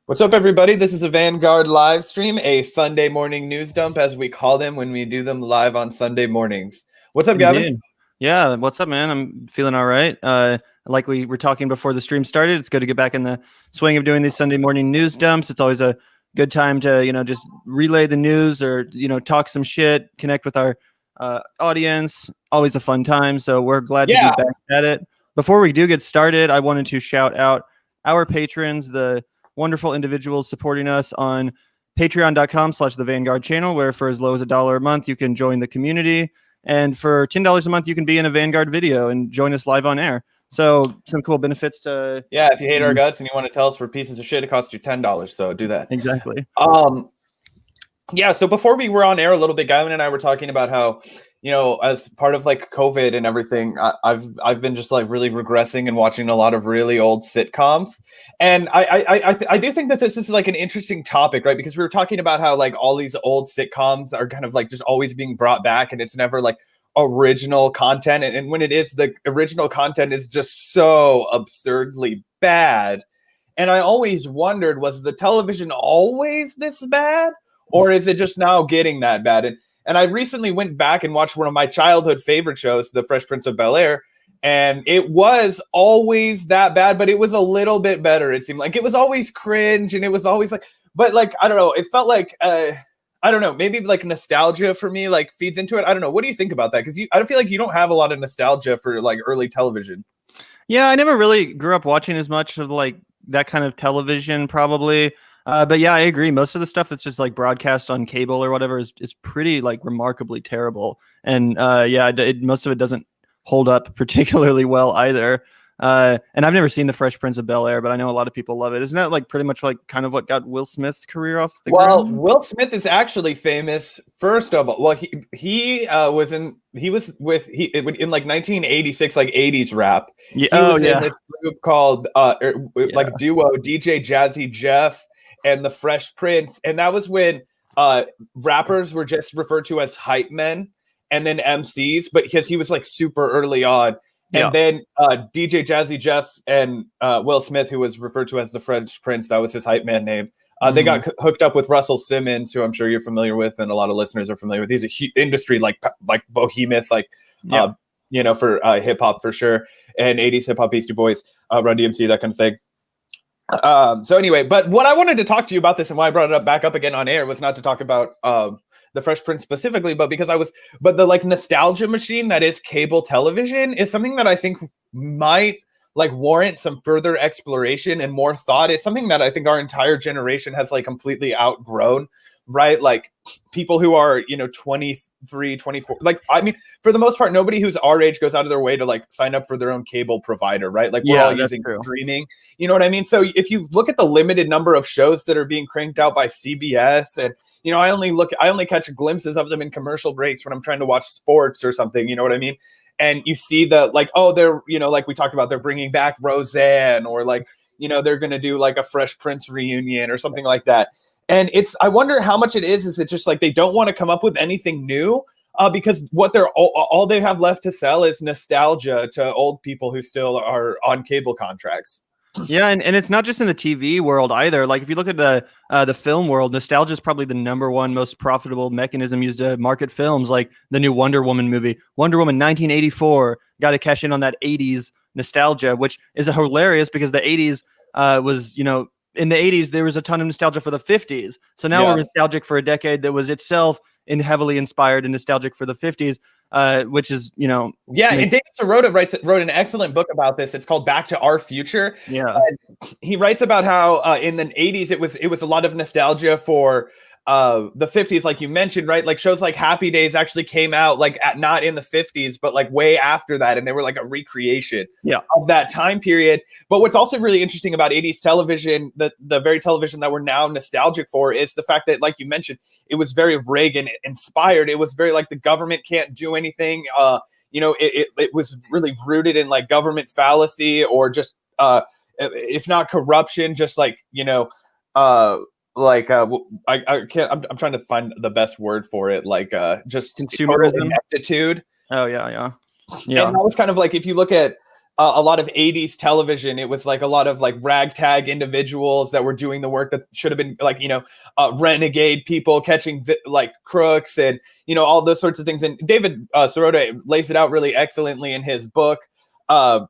What's up, everybody? This is a Vanguard live stream, a Sunday morning news dump, as we call them when we do them live on Sunday mornings. What's up, Gavin? Indeed. Yeah, what's up, man? I'm feeling all right. Like we were talking before the stream started, it's good to get back in the swing of doing these Sunday morning news dumps. It's always a good time to, just relay the news or, talk some shit, connect with our audience. Always a fun time. So we're glad to be back at it. Before we do get started, I wanted to shout out our patrons, the wonderful individuals supporting us on patreon.com/the Vanguard channel, where for as low as $1 a month, you can join the community. And for $10 a month, you can be in a Vanguard video and join us live on air. So some cool benefits to... Yeah, if you hate our guts and you want to tell us we're pieces of shit, it costs you $10. So do that. Exactly. Yeah, so before we were on air a little bit, Gavin and I were talking about how, as part of like COVID and everything, I've been just like really regressing and watching a lot of really old sitcoms. And I do think that this is like an interesting topic, right? Because we were talking about how like all these old sitcoms are kind of like just always being brought back, and it's never like original content. And when it is, the original content is just so absurdly bad. And I always wondered, was the television always this bad? Or is it just now getting that bad? And I recently went back and watched one of my childhood favorite shows, The Fresh Prince of Bel-Air. And it was always that bad, but it was a little bit better. It seemed like it was always cringe, and it was always like, but like, I don't know. It felt like, I don't know, maybe like nostalgia for me, like feeds into it. I don't know. What do you think about that? Because I feel like you don't have a lot of nostalgia for like early television. Yeah, I never really grew up watching as much of like that kind of television, probably. But yeah, I agree. Most of the stuff that's just like broadcast on cable or whatever is pretty like remarkably terrible. And most of it doesn't hold up particularly well either. And I've never seen The Fresh Prince of Bel-Air, but I know a lot of people love it. Isn't that like pretty much like kind of what got Will Smith's career off the ground? Will Smith is actually famous. First of all, well, he was in like 1986, like 80s rap. Yeah. He was in this group called like duo DJ Jazzy Jeff and The Fresh Prince, and that was when rappers were just referred to as hype men and then MCs, but because he was like super early on. And then DJ Jazzy Jeff and Will Smith, who was referred to as the Fresh Prince, that was his hype man name. They got hooked up with Russell Simmons, who I'm sure you're familiar with, and a lot of listeners are familiar with. He's a industry like behemoth, for hip hop for sure, and 80s hip hop, Beastie Boys, Run DMC, that kind of thing. So anyway, but what I wanted to talk to you about this and why I brought it back up again on air was not to talk about the Fresh Prince specifically, but because the like nostalgia machine that is cable television is something that I think might like warrant some further exploration and more thought. It's something that I think our entire generation has like completely outgrown, right? Like people who are, 23, 24, like, I mean, for the most part, nobody who's our age goes out of their way to like sign up for their own cable provider, right? Like we're all using streaming, you know what I mean? So if you look at the limited number of shows that are being cranked out by CBS, and I only catch glimpses of them in commercial breaks when I'm trying to watch sports or something, you know what I mean? And you see the like, oh, they're, like we talked about, they're bringing back Roseanne, or like, they're going to do like a Fresh Prince reunion or something like that. And I wonder how much it is it just like they don't want to come up with anything new because what all they have left to sell is nostalgia to old people who still are on cable contracts. Yeah, and it's not just in the TV world either. Like if you look at the film world, nostalgia is probably the number one most profitable mechanism used to market films. Like the new Wonder Woman movie, Wonder Woman 1984, got to cash in on that 80s nostalgia, which is hilarious because the 80s was, in the 80s there was a ton of nostalgia for the 50s. So now we're nostalgic for a decade that was itself heavily inspired and nostalgic for the 50s. Which is, and David Sirota wrote an excellent book about this. It's called Back to Our Future. Yeah, he writes about how in the 80s it was a lot of nostalgia for the 50s, like you mentioned, right? Like shows like Happy Days actually came out like not in the 50s, but like way after that, and they were like a recreation of that time period. But what's also really interesting about 80s television, the very television that we're now nostalgic for, is the fact that, like you mentioned, it was very Reagan inspired. It was very like the government can't do anything. It was really rooted in like government fallacy, or just if not corruption, just like I can't. I'm trying to find the best word for it. Like just consumerism, ineptitude. Oh yeah. And that was kind of like, if you look at a lot of 80s television. It was like a lot of like ragtag individuals that were doing the work that should have been like, renegade people catching like crooks and, all those sorts of things. And David Sirota lays it out really excellently in his book. And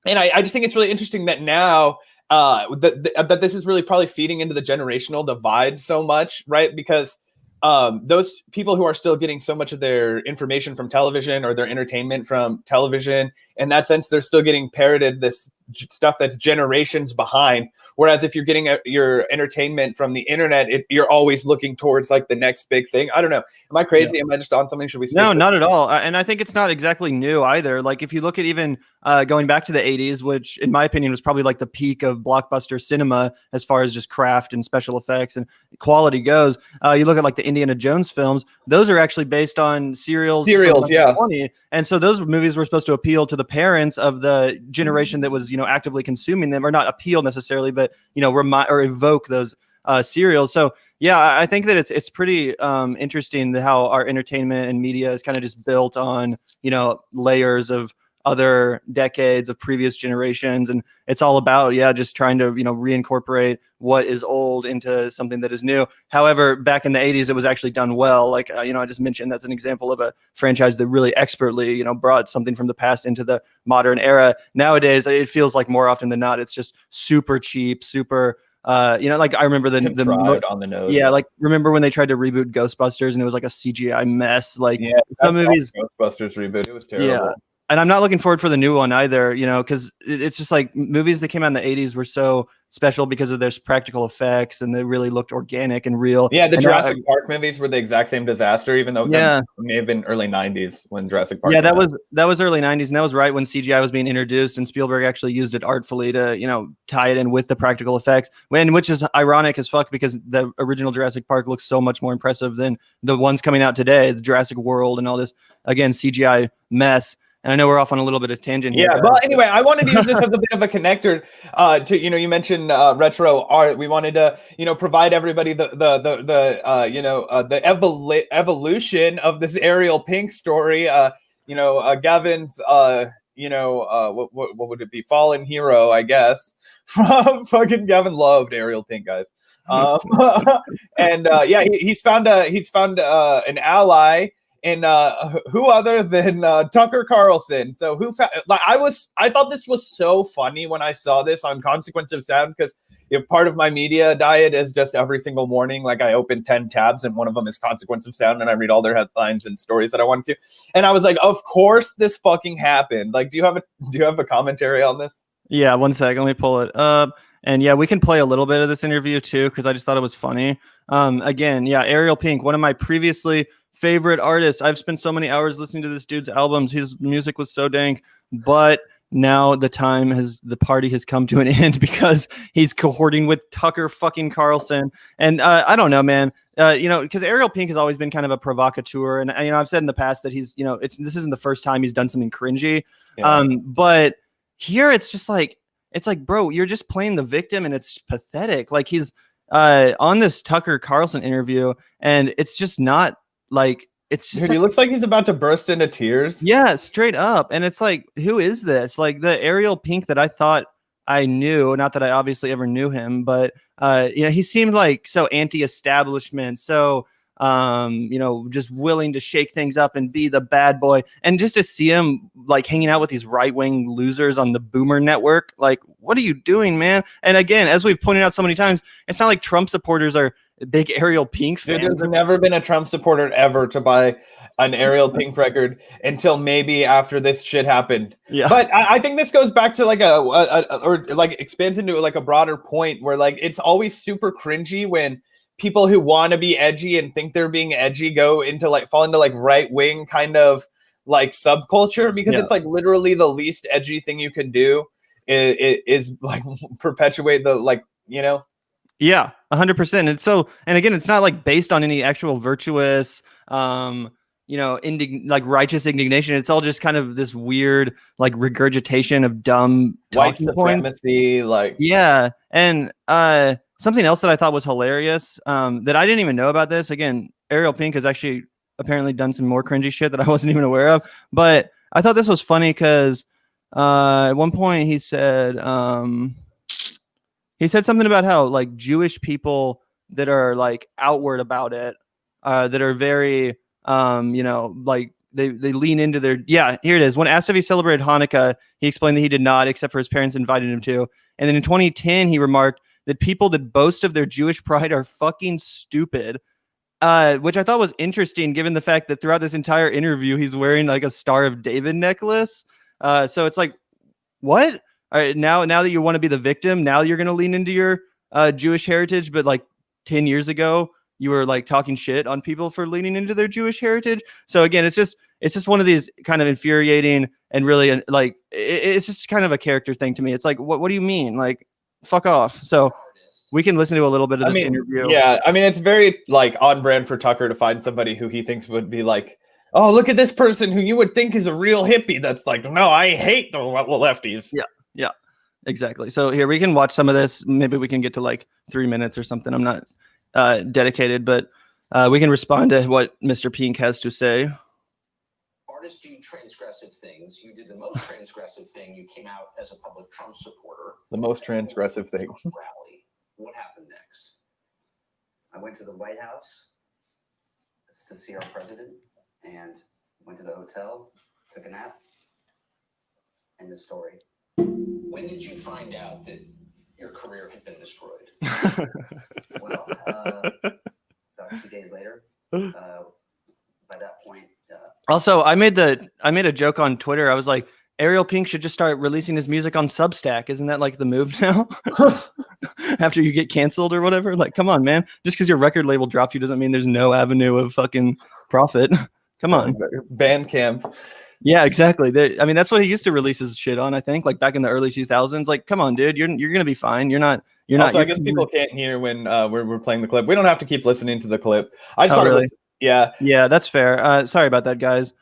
I just think it's really interesting that now that this is really probably feeding into the generational divide so much, right? Because those people who are still getting so much of their information from television or their entertainment from television, in that sense, they're still getting parroted this stuff that's generations behind. Whereas if you're getting your entertainment from the internet, you're always looking towards like the next big thing. I don't know. Am I crazy? Yeah. Am I just on something? Should we? No, not at all. And I think it's not exactly new either. Like if you look at even going back to the 80s, which in my opinion was probably like the peak of blockbuster cinema as far as just craft and special effects and quality goes. You look at like the Indiana Jones films; those are actually based on serials, yeah. 20. And so those movies were supposed to appeal to the parents of the generation that was, actively consuming them, or not appeal necessarily, but or evoke those serials. So yeah, I think that it's pretty interesting how our entertainment and media is kind of just built on layers of other decades of previous generations, and it's all about just trying to reincorporate what is old into something that is new. However, back in the 80s it was actually done well. Like I just mentioned, that's an example of a franchise that really expertly brought something from the past into the modern era. Nowadays it feels like more often than not it's just super cheap, super like I remember the on the nose. Yeah, like remember when they tried to reboot Ghostbusters and it was like a CGI mess. Like some movies, Ghostbusters reboot, it was terrible. Yeah. And I'm not looking forward for the new one either, because it's just like movies that came out in the 80s were so special because of their practical effects and they really looked organic and real. Yeah, the Jurassic Park movies were the exact same disaster, even though that may have been early 90s when Jurassic Park. Yeah, that was early 90s, and that was right when CGI was being introduced, and Spielberg actually used it artfully to tie it in with the practical effects, which is ironic as fuck because the original Jurassic Park looks so much more impressive than the ones coming out today, the Jurassic World and all this CGI mess. And I know we're off on a little bit of tangent here. Yeah, well, anyway, I wanted to use this as a bit of a connector to, you mentioned retro art. We wanted to, provide everybody the evolution of this Ariel Pink story. Gavin's, what would it be? Fallen hero, I guess. From fucking Gavin loved Ariel Pink, guys. And he's found an ally. And who other than Tucker Carlson? So I thought this was so funny when I saw this on Consequence of Sound, because part of my media diet is just every single morning, like I open 10 tabs and one of them is Consequence of Sound and I read all their headlines and stories that I wanted to. And I was like, of course this fucking happened. Like, do you have a commentary on this? Yeah, one sec. Let me pull it up. And we can play a little bit of this interview too, because I just thought it was funny. Ariel Pink, one of my previously favorite artists. I've spent so many hours listening to this dude's albums. His music was so dank, but now the party has come to an end because he's cohorting with Tucker fucking Carlson. And I don't know, man, because Ariel Pink has always been kind of a provocateur. And, I've said in the past that he's, this isn't the first time he's done something cringy. Yeah. But here it's just like, bro, you're just playing the victim and it's pathetic. Like he's on this Tucker Carlson interview and it's just not like, it's just he looks like he's about to burst into tears. Yeah, straight up. And it's like, who is this? Like the Ariel Pink that I thought I knew, not that I obviously ever knew him, but he seemed like so anti-establishment, so just willing to shake things up and be the bad boy. And just to see him like hanging out with these right-wing losers on the Boomer Network, like, what are you doing, man? And again, as we've pointed out so many times, it's not like Trump supporters are big Ariel Pink fans. There's never been a Trump supporter ever to buy an Ariel Pink record until maybe after this shit happened. Yeah. But I think this goes back to like or expands into like a broader point where like it's always super cringy when people who want to be edgy and think they're being edgy fall into like right wing kind of like subculture, because it's like literally the least edgy thing you can do is like perpetuate the like. Yeah, 100%. And so, and again, it's not like based on any actual virtuous, like righteous indignation. It's all just kind of this weird, like regurgitation of dumb white supremacy, like And something else that I thought was hilarious, that I didn't even know about this. Again, Ariel Pink has actually apparently done some more cringy shit that I wasn't even aware of. But I thought this was funny because At one point he said something about how like Jewish people that are like outward about it, that are very like they lean into their here it is. When asked if he celebrated Hanukkah, he explained that he did not, except for his parents invited him to. And then in 2010, he remarked that people that boast of their Jewish pride are fucking stupid. Which I thought was interesting, given the fact that throughout this entire interview, he's wearing like a Star of David necklace. So it's like, what? All right, now that you want to be the victim, now you're going to lean into your Jewish heritage. But like 10 years ago, you were like talking shit on people for leaning into their Jewish heritage. So again, it's just one of these kind of infuriating and really like it's just kind of a character thing to me. It's like, what do you mean? Like, fuck off. So we can listen to a little bit of this interview. Yeah, I mean, it's very like on brand for Tucker to find somebody who he thinks would be like, oh, look at this person who you would think is a real hippie. That's like, no, I hate the lefties. Yeah, exactly. So here we can watch some of this. Maybe we can get to like 3 minutes or something. I'm not dedicated, but we can respond to what Mr. Pink has to say. Artists do transgressive things. You did the most transgressive thing. You came out as a public Trump supporter. The most transgressive thing. Rally. What happened next? I went to the White House to see our president and went to the hotel, took a nap, end of story. When did you find out that your career had been destroyed? Well, about 2 days later. By that point. Also, I made a joke on Twitter. I was like, Ariel Pink should just start releasing his music on Substack. Isn't that like the move now? After you get canceled or whatever? Like, come on, man. Just because your record label dropped you doesn't mean there's no avenue of fucking profit. Come on. Bandcamp. Yeah, exactly. I mean, that's what he used to release his shit on, I think, like back in the early 2000s. Like, come on, dude. You're going to be fine. You're not. Also, I guess people can't hear when we're playing the clip. We don't have to keep listening to the clip. I just really? Yeah, that's fair. Sorry about that, guys.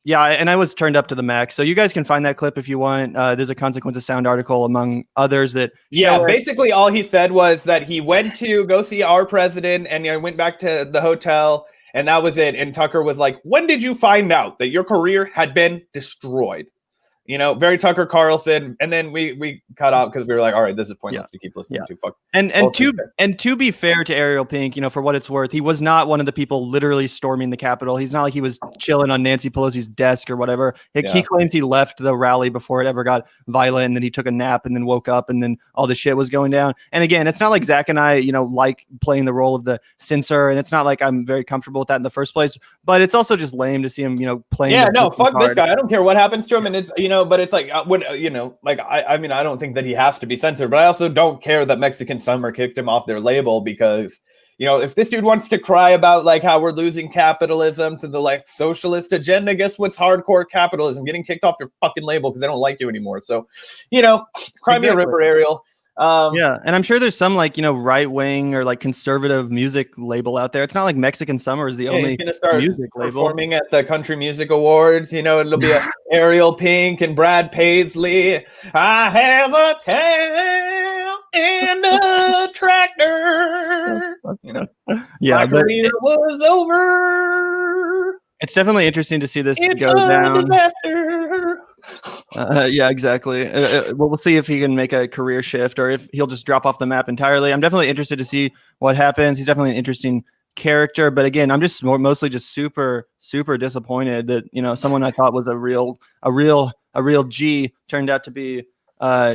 Yeah, and I was turned up to the max. So you guys can find that clip if you want. There's a Consequence of Sound article among others that. Yeah, basically all he said was that he went to go see our president and he went back to the hotel and that was it. And Tucker was like, when did you find out that your career had been destroyed? You know, very Tucker Carlson. And then we cut out because we were like, all right, this is pointless to keep listening to. Fuck. And to be fair to Ariel Pink, you know, for what it's worth, he was not one of the people literally storming the Capitol. He's not like he was chilling on Nancy Pelosi's desk or whatever. He claims he left the rally before it ever got violent, and then he took a nap and then woke up and then all the shit was going down. And again, it's not like Zach and I, you know, like playing the role of the censor, and it's not like I'm very comfortable with that in the first place. But it's also just lame to see him, you know, playing. Yeah, no, fuck this guy. I don't care what happens to him, and it's, you know, but it's like, I mean, I don't think that he has to be censored, but I also don't care that Mexican Summer kicked him off their label because, you know, if this dude wants to cry about like how we're losing capitalism to the like socialist agenda, guess what's hardcore capitalism? Getting kicked off your fucking label because they don't like you anymore. So, you know, cry me a river, Ariel. Yeah, and I'm sure there's some like, you know, right wing or like conservative music label out there. It's not like Mexican Summer is the only he's gonna start music performing at the Country Music Awards. You know, it'll be a Ariel Pink and Brad Paisley. I have a cow and a tractor. You know, yeah, my career was over. It's definitely interesting to see this go down. Yeah, exactly. We'll see if he can make a career shift or if he'll just drop off the map entirely. I'm definitely interested to see what happens. He's definitely an interesting character, but again, I'm just mostly just super disappointed that, you know, someone I thought was a real G turned out to be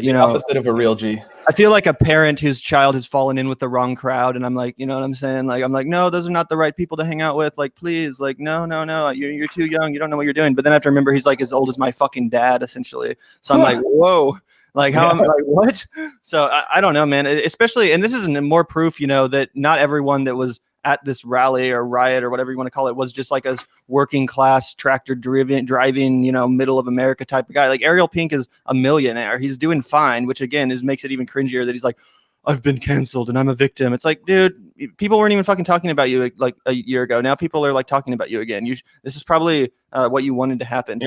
you know, opposite of a real G. I feel like a parent whose child has fallen in with the wrong crowd, and I'm like, you know what I'm saying? Like, I'm like, no, those are not the right people to hang out with. Like, please, like, no, you're too young. You don't know what you're doing. But then I have to remember he's like as old as my fucking dad, essentially. So I'm like, whoa, like how am I like what? So I don't know, man. Especially, and this is more proof, you know, that not everyone that was at this rally or riot or whatever you want to call it was just like a working class tractor driving, you know, middle of America type of guy. Like Ariel Pink is a millionaire. He's doing fine, which again makes it even cringier that he's like, I've been canceled and I'm a victim. It's like, dude, people weren't even fucking talking about you like a year ago. Now people are like talking about you again. This is probably what you wanted to happen.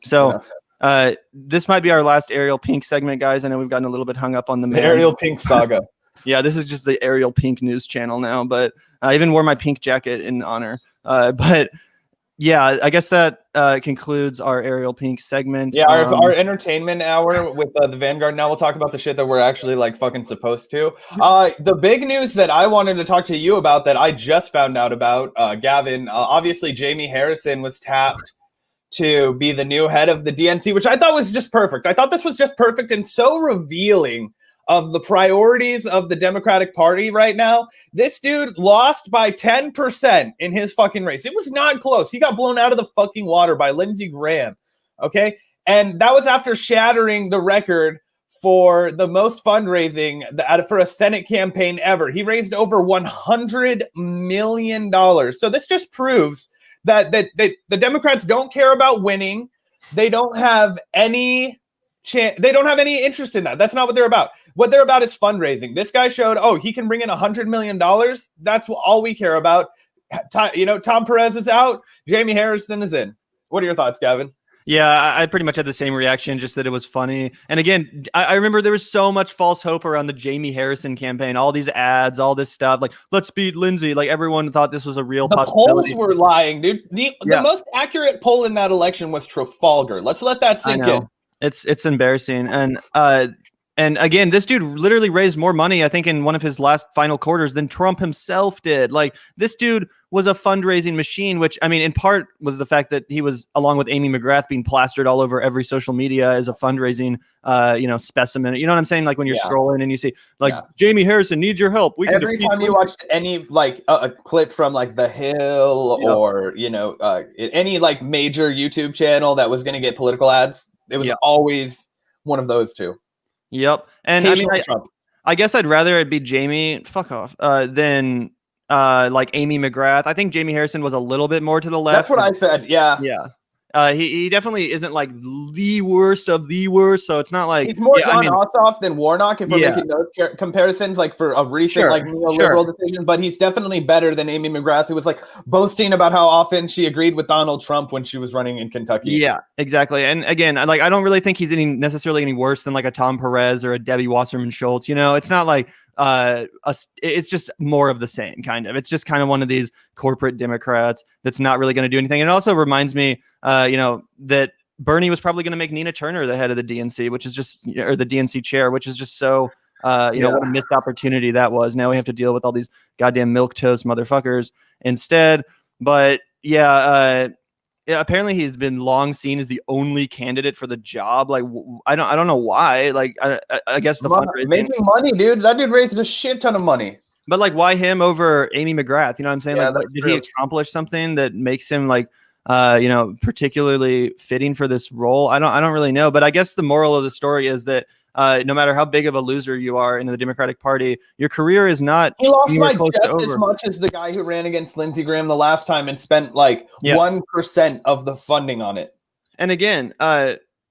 So this might be our last Ariel Pink segment, guys. I know we've gotten a little bit hung up on the Ariel Pink saga. Yeah, this is just the Ariel Pink news channel now, but I even wore my pink jacket in honor. But Yeah, I guess that concludes our Ariel Pink segment. Yeah, our entertainment hour with the Vanguard. Now we'll talk about the shit that we're actually like fucking supposed to. The big news that I wanted to talk to you about that I just found out about, Gavin, obviously Jamie Harrison was tapped to be the new head of the DNC, which I thought was just perfect. I thought this was just perfect and so revealing of the priorities of the Democratic Party right now. This dude lost by 10% in his fucking race. It was not close. He got blown out of the fucking water by Lindsey Graham. Okay. And that was after shattering the record for the most fundraising for a Senate campaign ever. He raised over $100 million. So this just proves that the Democrats don't care about winning. They don't have any they don't have any interest in that. That's not what they're about. What they're about is fundraising. This guy showed, he can bring in $100 million. That's all we care about. Tom Perez is out. Jamie Harrison is in. What are your thoughts, Gavin? Yeah, I pretty much had the same reaction, just that it was funny. And again, I remember there was so much false hope around the Jamie Harrison campaign, all these ads, all this stuff, like, let's beat Lindsey. Like, everyone thought this was a real possibility. The polls were lying, dude. The most accurate poll in that election was Trafalgar. Let's let that sink in. It's embarrassing. And again, this dude literally raised more money, I think, in one of his last final quarters than Trump himself did. Like, this dude was a fundraising machine, which, I mean, in part was the fact that he was, along with Amy McGrath, being plastered all over every social media as a fundraising, specimen. You know what I'm saying? Like, when you're scrolling and you see, Jamie Harrison needs your help. Every time you watched any, like, a clip from, like, The Hill or, any, like, major YouTube channel that was going to get political ads, it was always one of those two. Yep. And I mean, I guess I'd rather it be Jamie, fuck off, than like Amy McGrath. I think Jamie Harrison was a little bit more to the left. That's what I said. Yeah. Yeah. He definitely isn't like the worst of the worst. So it's not like he's more John Ossoff than Warnock if we're making those comparisons, like for a recent neoliberal decision. But he's definitely better than Amy McGrath, who was like boasting about how often she agreed with Donald Trump when she was running in Kentucky. Yeah, exactly. And again, I don't really think he's necessarily any worse than like a Tom Perez or a Debbie Wasserman Schultz. It's not like it's just more of the same kind of. It's just kind of one of these corporate Democrats that's not really going to do anything. And it also reminds me, that Bernie was probably going to make Nina Turner the head of the DNC, which is just, or the DNC chair, which is just so, what a missed opportunity that was. Now we have to deal with all these goddamn milquetoast motherfuckers instead. But apparently he's been long seen as the only candidate for the job. Like, I don't know why. Like, I guess the fundraising. Making money, dude. That dude raised a shit ton of money. But like, why him over Amy McGrath? You know what I'm saying? Yeah, like, did he accomplish something that makes him like, particularly fitting for this role? I don't really know. But I guess the moral of the story is that no matter how big of a loser you are in the Democratic Party, your career is not. He lost by just as much as the guy who ran against Lindsey Graham the last time and spent like 1% of the funding on it. And again,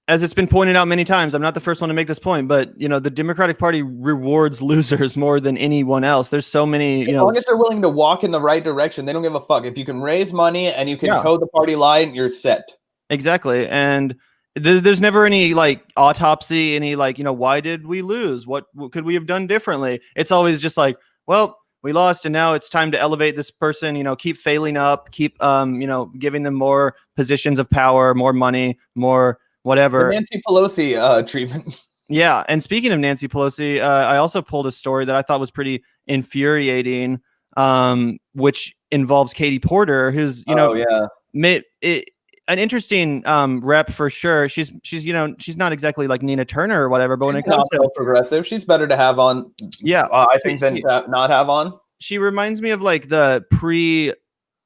as it's been pointed out many times, I'm not the first one to make this point, but the Democratic Party rewards losers more than anyone else. There's so many, as long as they're willing to walk in the right direction, they don't give a fuck. If you can raise money and you can toe the party line, you're set. Exactly. And there's never any like autopsy, any like, why did we lose? What could we have done differently? It's always just like, well, we lost and now it's time to elevate this person, keep failing up, keep, giving them more positions of power, more money, more whatever. The Nancy Pelosi treatment. Yeah. And speaking of Nancy Pelosi, I also pulled a story that I thought was pretty infuriating, which involves Katie Porter, who's, an interesting rep for sure. She's not exactly like Nina Turner or whatever, but when it comes to progressive, she's better to have on. Yeah. I think than to not have on. She reminds me of like the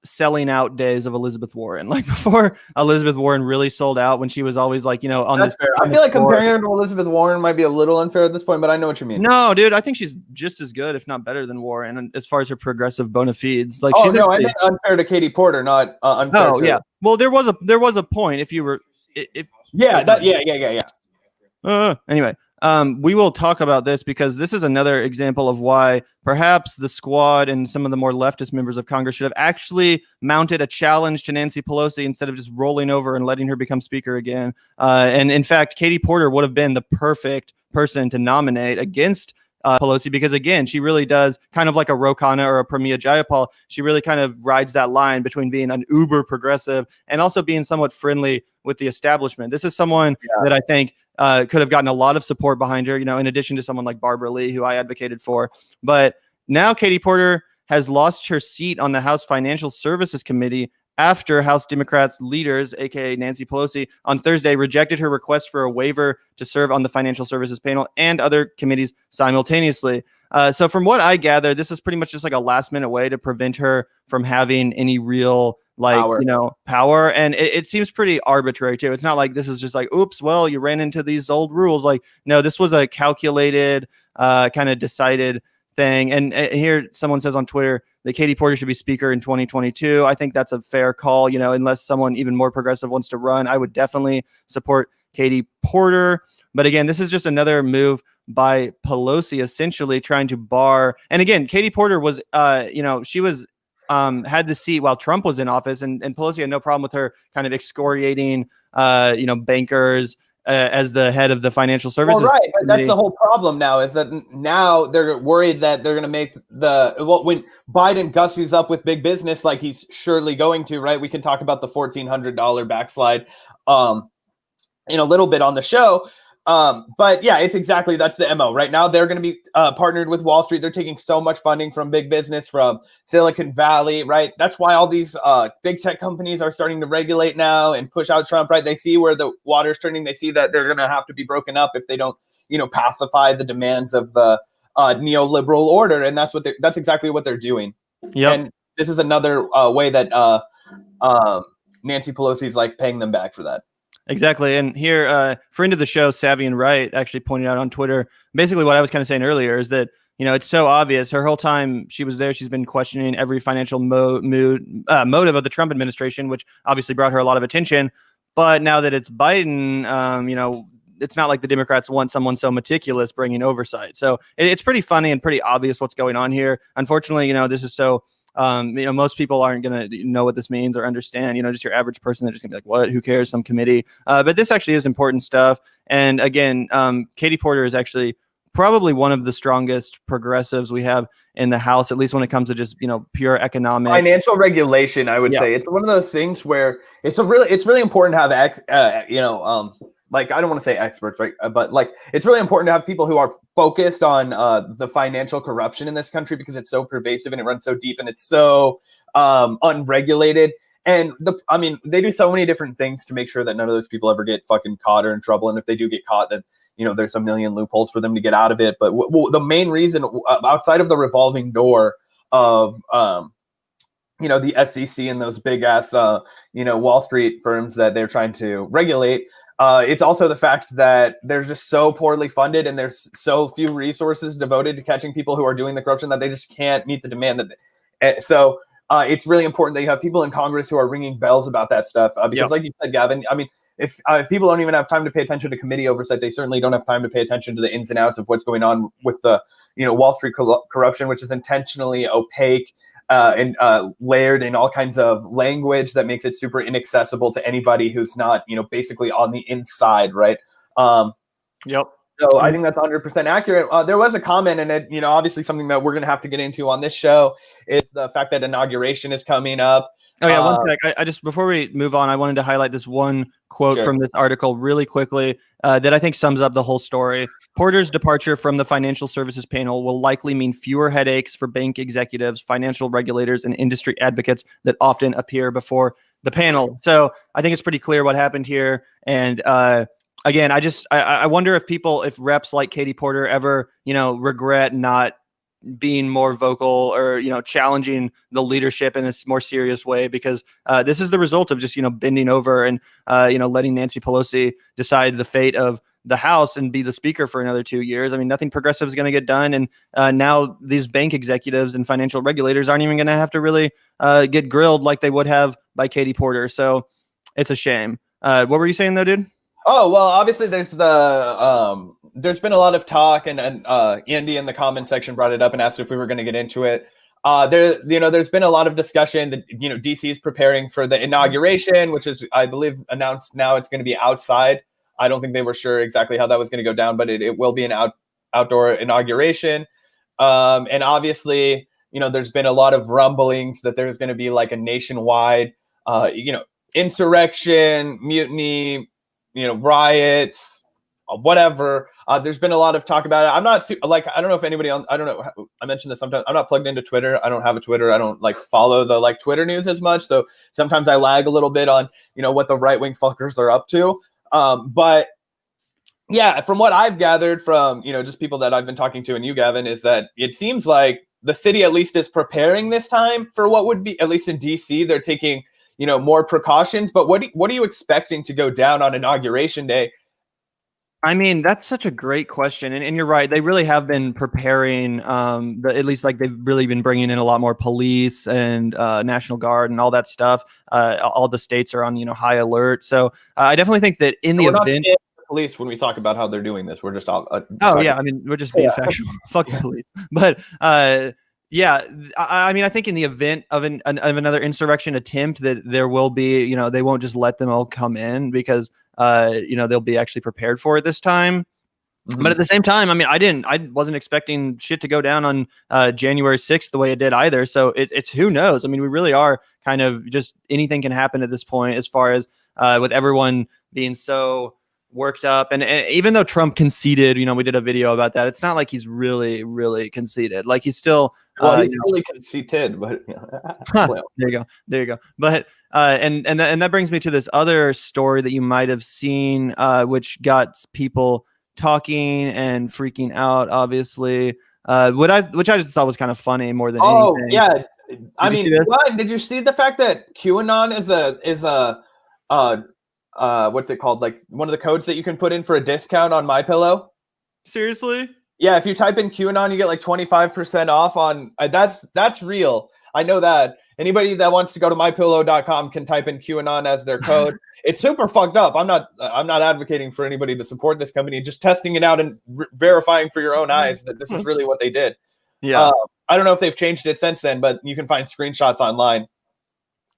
selling out days of Elizabeth Warren, like before Elizabeth Warren really sold out, when she was always like, on That's this. Fair. I feel like comparing her to Elizabeth Warren might be a little unfair at this point, but I know what you mean. No, dude, I think she's just as good, if not better than Warren, and as far as her progressive bona fides. Like, I meant unfair to Katie Porter, not unfair. Oh, yeah. Well, there was a point if you were, anyway. We will talk about this because this is another example of why perhaps the squad and some of the more leftist members of Congress should have actually mounted a challenge to Nancy Pelosi instead of just rolling over and letting her become speaker again. And in fact, Katie Porter would have been the perfect person to nominate against Pelosi, because again, she really does kind of like a Ro Khanna or a Pramila Jayapal. She really kind of rides that line between being an uber progressive and also being somewhat friendly with the establishment. This is someone that I think could have gotten a lot of support behind her, in addition to someone like Barbara Lee, who I advocated for. But now Katie Porter has lost her seat on the House Financial Services Committee after House Democrats leaders, aka Nancy Pelosi, on Thursday rejected her request for a waiver to serve on the Financial Services panel and other committees simultaneously. So from what I gather, this is pretty much just like a last-minute way to prevent her from having any real power. And it seems pretty arbitrary too. It's not like this is just like, oops, well, you ran into these old rules. Like, no, this was a calculated, kind of decided thing. And here someone says on Twitter that Katie Porter should be speaker in 2022. I think that's a fair call, unless someone even more progressive wants to run. I would definitely support Katie Porter. But again, this is just another move by Pelosi, essentially trying to bar. And again, Katie Porter was, she was had the seat while Trump was in office, and Pelosi had no problem with her kind of excoriating, bankers as the head of the financial services. Well, right, but that's the whole problem now, is that now they're worried that they're going to make when Biden gussies up with big business, like he's surely going to, right? We can talk about the $1,400 backslide, in a little bit on the show. But yeah, that's the MO right now. They're going to be partnered with Wall Street. They're taking so much funding from big business, from Silicon Valley, right? That's why all these big tech companies are starting to regulate now and push out Trump, right? They see where the water's turning. They see that they're going to have to be broken up if they don't, pacify the demands of the neoliberal order. And that's exactly what they're doing. Yeah. And this is another way that Nancy Pelosi's like paying them back for that. Exactly. And here, friend of the show, Savvy and Right, actually pointed out on Twitter, basically what I was kind of saying earlier is that, it's so obvious. Her whole time she was there, she's been questioning every financial motive of the Trump administration, which obviously brought her a lot of attention. But now that it's Biden, it's not like the Democrats want someone so meticulous bringing oversight. So it's pretty funny and pretty obvious what's going on here. Unfortunately, this is so... most people aren't going to know what this means or understand, just your average person. They're just gonna be like, what, who cares? Some committee. But this actually is important stuff. And again, Katie Porter is actually probably one of the strongest progressives we have in the House, at least when it comes to just, pure economic financial regulation. I would say it's one of those things where it's really important to have like, I don't want to say experts, right? But like, it's really important to have people who are focused on the financial corruption in this country, because it's so pervasive and it runs so deep and it's so unregulated. And they do so many different things to make sure that none of those people ever get fucking caught or in trouble. And if they do get caught, then, there's a million loopholes for them to get out of it. But the main reason, outside of the revolving door of, the SEC and those big ass, Wall Street firms that they're trying to regulate, it's also the fact that they're just so poorly funded and there's so few resources devoted to catching people who are doing the corruption that they just can't meet the demand. So it's really important that you have people in Congress who are ringing bells about that stuff. Because like you said, Gavin, if people don't even have time to pay attention to committee oversight, they certainly don't have time to pay attention to the ins and outs of what's going on with the, Wall Street corruption, which is intentionally opaque. And layered in all kinds of language that makes it super inaccessible to anybody who's not, basically on the inside, right? Yep. So I think that's 100% accurate. There was a comment, and it, obviously something that we're going to have to get into on this show is the fact that inauguration is coming up. Oh yeah, one sec. I just, before we move on, I wanted to highlight this one quote from this article really quickly that I think sums up the whole story. Porter's departure from the financial services panel will likely mean fewer headaches for bank executives, financial regulators, and industry advocates that often appear before the panel. So I think it's pretty clear what happened here. And again, I wonder if reps like Katie Porter ever, regret not being more vocal or, challenging the leadership in a more serious way, because this is the result of just, bending over and, letting Nancy Pelosi decide the fate of the House and be the speaker for another 2 years. Nothing progressive is going to get done. And now these bank executives and financial regulators aren't even going to have to really get grilled like they would have by Katie Porter. So it's a shame. What were you saying though, dude? Oh, well, obviously there's there's been a lot of talk, and Andy in the comment section brought it up and asked if we were going to get into it. There's been a lot of discussion that, DC is preparing for the inauguration, which is, I believe, announced now. It's going to be outside. I don't think they were sure exactly how that was going to go down, but it will be an outdoor inauguration. And obviously, there's been a lot of rumblings that there's going to be like a nationwide, insurrection, mutiny, riots, whatever. There's been a lot of talk about it. I'm not I don't know if anybody on, I don't know. I mentioned this sometimes. I'm not plugged into Twitter. I don't have a Twitter. I don't follow the Twitter news as much. So sometimes I lag a little bit on, what the right wing fuckers are up to. But yeah, from what I've gathered from, just people that I've been talking to and you, Gavin, is that it seems like the city at least is preparing this time for what would be, at least in DC, they're taking, more precautions. But what are you expecting to go down on Inauguration Day? I mean, that's such a great question. And you're right. They really have been preparing, at least they've really been bringing in a lot more police and National Guard and all that stuff. All the states are on, high alert. So I definitely think that in the event... police when we talk about how they're doing this, we're just I mean, we're just being factual. Fuck the police. But yeah, I mean, I think in the event of another insurrection attempt, that there will be, they won't just let them all come in, because they'll be actually prepared for it this time. Mm-hmm. But at the same time, I mean, I wasn't expecting shit to go down on January 6th the way it did either. So it's who knows? I mean, we really are kind of just, anything can happen at this point, as far as with everyone being so worked up. And even though Trump conceded, we did a video about that, it's not like he's really, really conceded. Like, he's still he's really conceited, but well. There you go. But and that brings me to this other story that you might have seen, which got people talking and freaking out, obviously, which I just thought was kind of funny more than anything. Yeah. I mean, did you see the fact that QAnon is a what's it called? Like, one of the codes that you can put in for a discount on MyPillow? Seriously? Yeah, if you type in QAnon, you get like 25% off on that's real. I know that. Anybody that wants to go to mypillow.com can type in QAnon as their code. It's super fucked up. I'm not advocating for anybody to support this company, just testing it out and verifying for your own eyes that this is really what they did. Yeah. I don't know if they've changed it since then, but you can find screenshots online.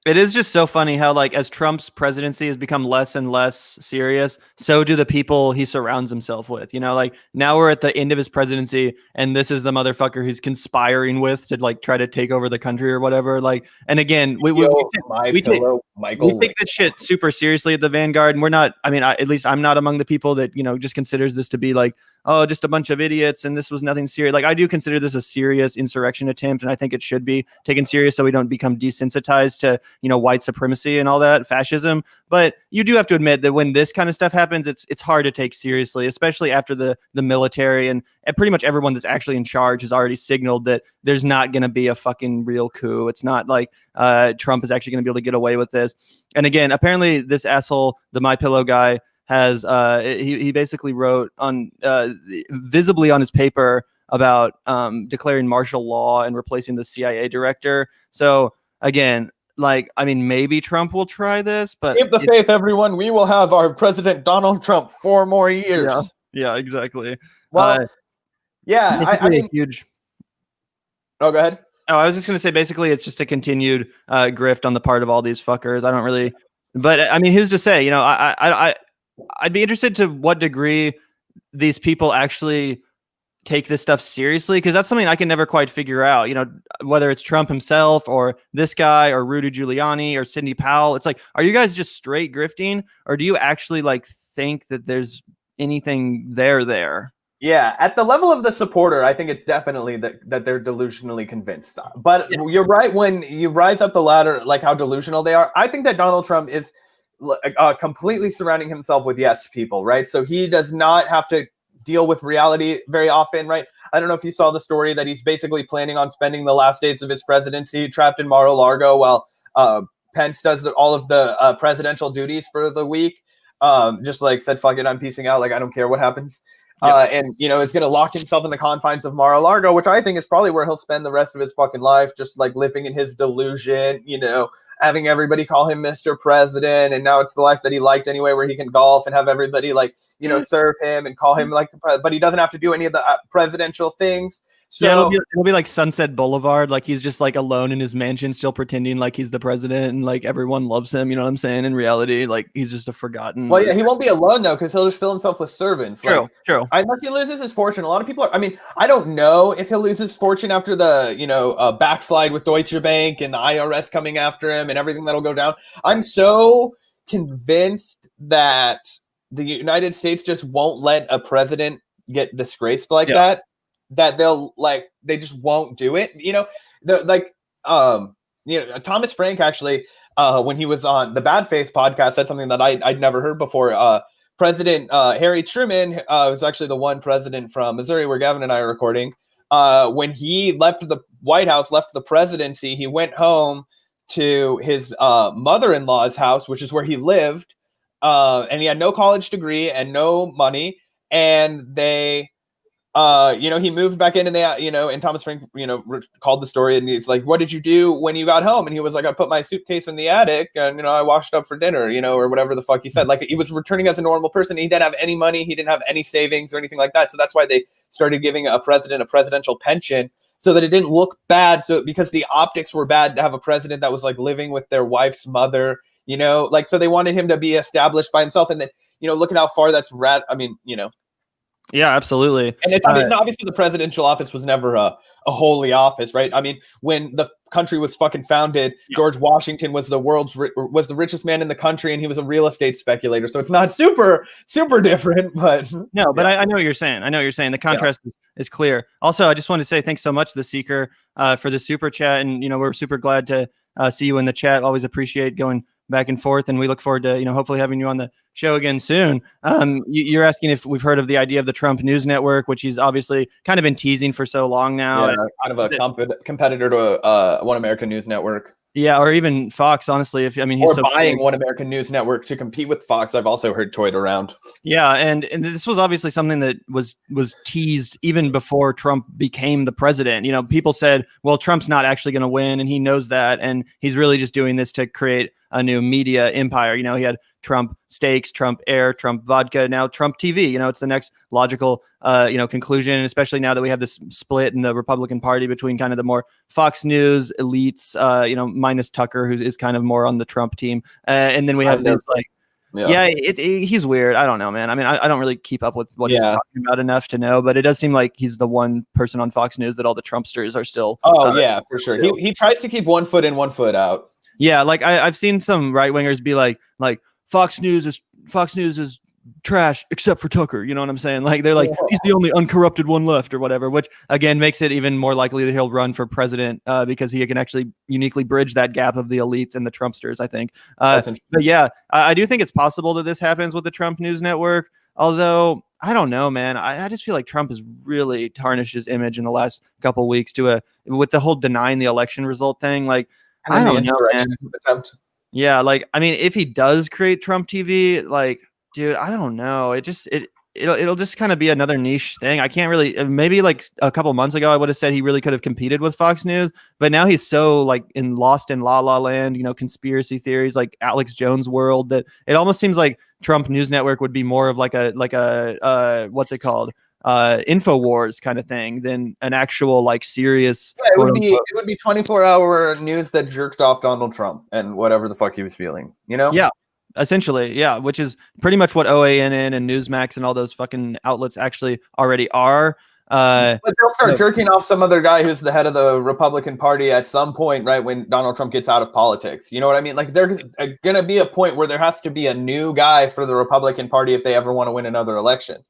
It is just so funny how, like, as Trump's presidency has become less and less serious, so do the people he surrounds himself with. Like, now we're at the end of his presidency, and this is the motherfucker he's conspiring with to try to take over the country or whatever. Like, and again, we take this shit super seriously at the Vanguard, and we're not. I mean, at least I'm not among the people that just considers this to be like, oh, just a bunch of idiots, and this was nothing serious. Like, I do consider this a serious insurrection attempt, and I think it should be taken serious so we don't become desensitized to white supremacy and all that, fascism. But you do have to admit that when this kind of stuff happens, it's hard to take seriously, especially after the military and pretty much everyone that's actually in charge has already signaled that there's not going to be a fucking real coup. It's not like Trump is actually going to be able to get away with this. And again, apparently this asshole, the MyPillow guy, has he basically wrote on visibly on his paper about declaring martial law and replacing the CIA director. So again, like, I mean, maybe Trump will try this, but keep the faith, everyone. We will have our President Donald Trump 4 more years. Yeah, exactly. Well, I mean, huge. Oh, go ahead. Oh, I was just gonna say, basically, it's just a continued grift on the part of all these fuckers. I don't really, but I mean, who's to say? I'd be interested to what degree these people actually take this stuff seriously, because that's something I can never quite figure out. Whether it's Trump himself or this guy or Rudy Giuliani or Sidney Powell, it's like, are you guys just straight grifting, or do you actually think that there's anything there? Yeah, at the level of the supporter, I think it's definitely that they're delusionally convinced. But You're right, when you rise up the ladder, like how delusional they are. I think that Donald Trump is completely surrounding himself with yes people, right? So he does not have to deal with reality very often, right? I don't know if you saw the story that he's basically planning on spending the last days of his presidency trapped in Mar-a-Lago while Pence does all of the presidential duties for the week. Just said, fuck it, I'm peacing out. Like, I don't care what happens. And is going to lock himself in the confines of Mar-a-Lago, which I think is probably where he'll spend the rest of his fucking life, just living in his delusion, having everybody call him Mr. President. And now it's the life that he liked anyway, where he can golf and have everybody serve him and call him but he doesn't have to do any of the presidential things. So yeah, it'll be like Sunset Boulevard. Like he's just like alone in his mansion, still pretending like he's the president and like everyone loves him. You know what I'm saying? In reality, like he's just a forgotten. well, yeah, he won't be alone though, because he'll just fill himself with servants. True, true. Unless he loses his fortune. A lot of people are. I mean, I don't know if he'll lose his fortune after the backslide with Deutsche Bank and the IRS coming after him and everything that'll go down. I'm so convinced that the United States just won't let a president get disgraced like that they just won't do it. Thomas Frank actually when he was on the Bad Faith podcast said something that I'd never heard before. President Harry Truman was actually the one president from Missouri where Gavin and I are recording. When he left the White House, left the presidency, he went home to his mother-in-law's house, which is where he lived. And he had no college degree and no money. And they, he moved back in and they, and Thomas Frank, called the story and he's like, what did you do when you got home? And he was like, I put my suitcase in the attic and, I washed up for dinner, or whatever the fuck he said. Like he was returning as a normal person. He didn't have any money. He didn't have any savings or anything like that. So that's why they started giving a president a presidential pension so that it didn't look bad. So because the optics were bad to have a president that was like living with their wife's mother, so they wanted him to be established by himself. And then, look at how far that's Yeah, absolutely. And it's, obviously the presidential office was never a holy office, right? I mean, when the country was fucking founded, George Washington was was the richest man in the country, and he was a real estate speculator. So it's not super, super different, but no, but I know what you're saying. I know what you're saying. The contrast is clear. Also, I just want to say thanks so much, The Seeker, for the super chat. And, we're super glad to see you in the chat. Always appreciate going back and forth, and we look forward to hopefully having you on the show again soon. You're asking if we've heard of the idea of the Trump News Network, which he's obviously kind of been teasing for so long now. Yeah, kind of a competitor to One American News Network. Yeah, or even Fox, honestly. He's buying One American News Network to compete with Fox. I've also heard toyed around. Yeah, and this was obviously something that was teased even before Trump became the president. People said, well, Trump's not actually going to win, and he knows that, and he's really just doing this to create a new media empire. He had Trump Steaks, Trump Air, Trump Vodka, now Trump TV. It's the next logical, conclusion, especially now that we have this split in the Republican Party between kind of the more Fox News elites, minus Tucker, who is kind of more on the Trump team. And then we have this he's weird. I don't know, man. I mean, I don't really keep up with what he's talking about enough to know, but it does seem like he's the one person on Fox News that all the Trumpsters are still. Oh, yeah, for sure. He tries to keep one foot in, one foot out. Yeah, like I've seen some right wingers be like Fox News is trash except for Tucker. You know what I'm saying? Like they're like he's the only uncorrupted one left or whatever, which again makes it even more likely that he'll run for president because he can actually uniquely bridge that gap of the elites and the Trumpsters, I think. But yeah, I do think it's possible that this happens with the Trump News Network. Although I don't know, man. I just feel like Trump has really tarnished his image in the last couple of weeks with the whole dening the election result thing. Like I don't know, man. Attempt. Yeah, like I mean, if he does create Trump TV, like, dude, I don't know. It'll just kind of be another niche thing. I can't really. Maybe like a couple months ago, I would have said he really could have competed with Fox News, but now he's so like lost in La La Land, conspiracy theories, like Alex Jones world, that it almost seems like Trump News Network would be more of like a what's it called? InfoWars kind of thing than an actual like serious. Yeah, it would be 24-hour news that jerked off Donald Trump and whatever the fuck he was feeling, Yeah, essentially, yeah, which is pretty much what OANN and Newsmax and all those fucking outlets actually already are. But they'll start jerking off some other guy who's the head of the Republican Party at some point, right, when Donald Trump gets out of politics. You know what I mean? Like there's going to be a point where there has to be a new guy for the Republican Party if they ever want to win another election.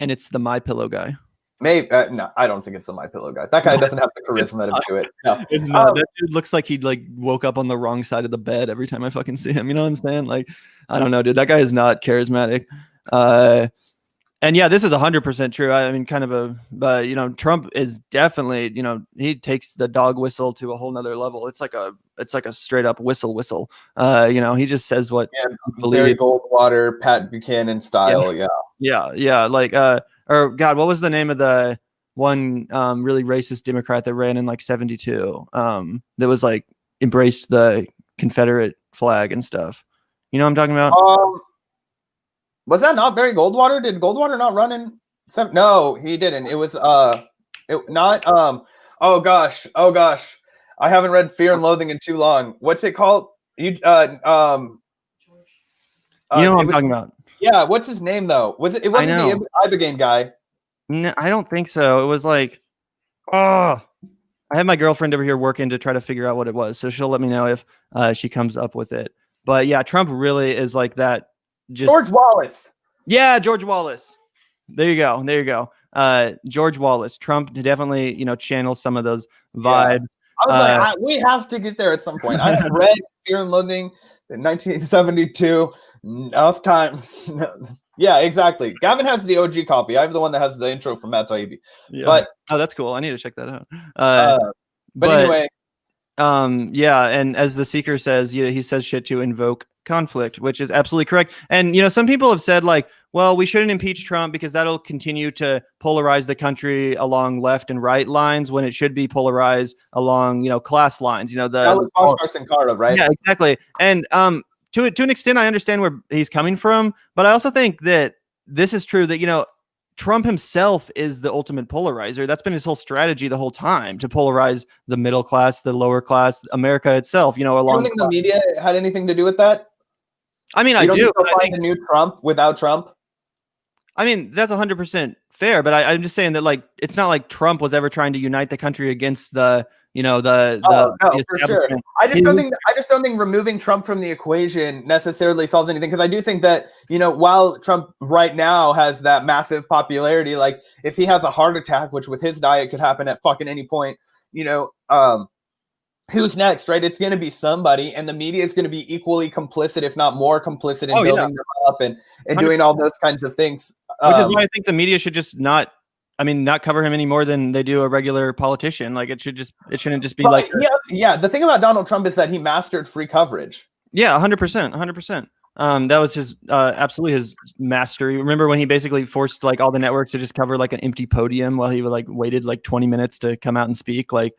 And it's the MyPillow guy. Maybe no, I don't think it's the MyPillow guy. That guy doesn't have the charisma to do it. No, it's not. That dude looks like he like woke up on the wrong side of the bed every time I fucking see him. You know what I'm saying? Like, I don't know, dude. That guy is not charismatic. And yeah, this is 100% true. I mean, but Trump is definitely, he takes the dog whistle to a whole nother level. It's like a straight up whistle. He just says what Barry Goldwater, Pat Buchanan style. Yeah. Like, or God, what was the name of the one really racist Democrat that ran in like 72? That was like embraced the Confederate flag and stuff. You know what I'm talking about? Was that not Barry Goldwater? Did Goldwater not run in? No, he didn't. It was Not oh gosh. I haven't read Fear and Loathing in too long. What's it called? You what I'm talking about. Yeah, what's his name though? It wasn't the Ibogaine guy. No, I don't think so. It was like, oh, I have my girlfriend over here working to try to figure out what it was, so she'll let me know if she comes up with it. But yeah, Trump really is like that. Just George Wallace. Yeah, George Wallace. There you go. George Wallace. Trump definitely, channels some of those vibes. Yeah. I was like, we have to get there at some point. I have read Fear and Loathing in 1972 enough times. Yeah, exactly. Gavin has the OG copy. I have the one that has the intro from Matt Taibbi. Yeah. But that's cool. I need to check that out. But anyway, yeah, and as the Seeker says, he says shit to invoke conflict, which is absolutely correct. And some people have said like, well, we shouldn't impeach Trump because that'll continue to polarize the country along left and right lines when it should be polarized along class lines. that was Bosch and Carter, right? Yeah, exactly. And to an extent, I understand where he's coming from, but I also think that this is true that Trump himself is the ultimate polarizer. That's been his whole strategy the whole time, to polarize the middle class, the lower class, America itself. You don't think the media had anything to do with that? I mean, I do. I think a new Trump without Trump. I mean, that's 100% fair, but I'm just saying that like it's not like Trump was ever trying to unite the country against the no, for sure. I just don't think removing Trump from the equation necessarily solves anything, because I do think that while Trump right now has that massive popularity, like if he has a heart attack, which with his diet could happen at fucking any point, who's next, right? It's going to be somebody, and the media is going to be equally complicit, if not more complicit, in building them up and doing all those kinds of things. Which is why I think the media should just not cover him any more than they do a regular politician. Like it shouldn't just be like. Yeah. The thing about Donald Trump is that he mastered free coverage. Yeah, 100%. That was his absolutely his mastery. Remember when he basically forced like all the networks to just cover like an empty podium while he would like waited like 20 minutes to come out and speak? Like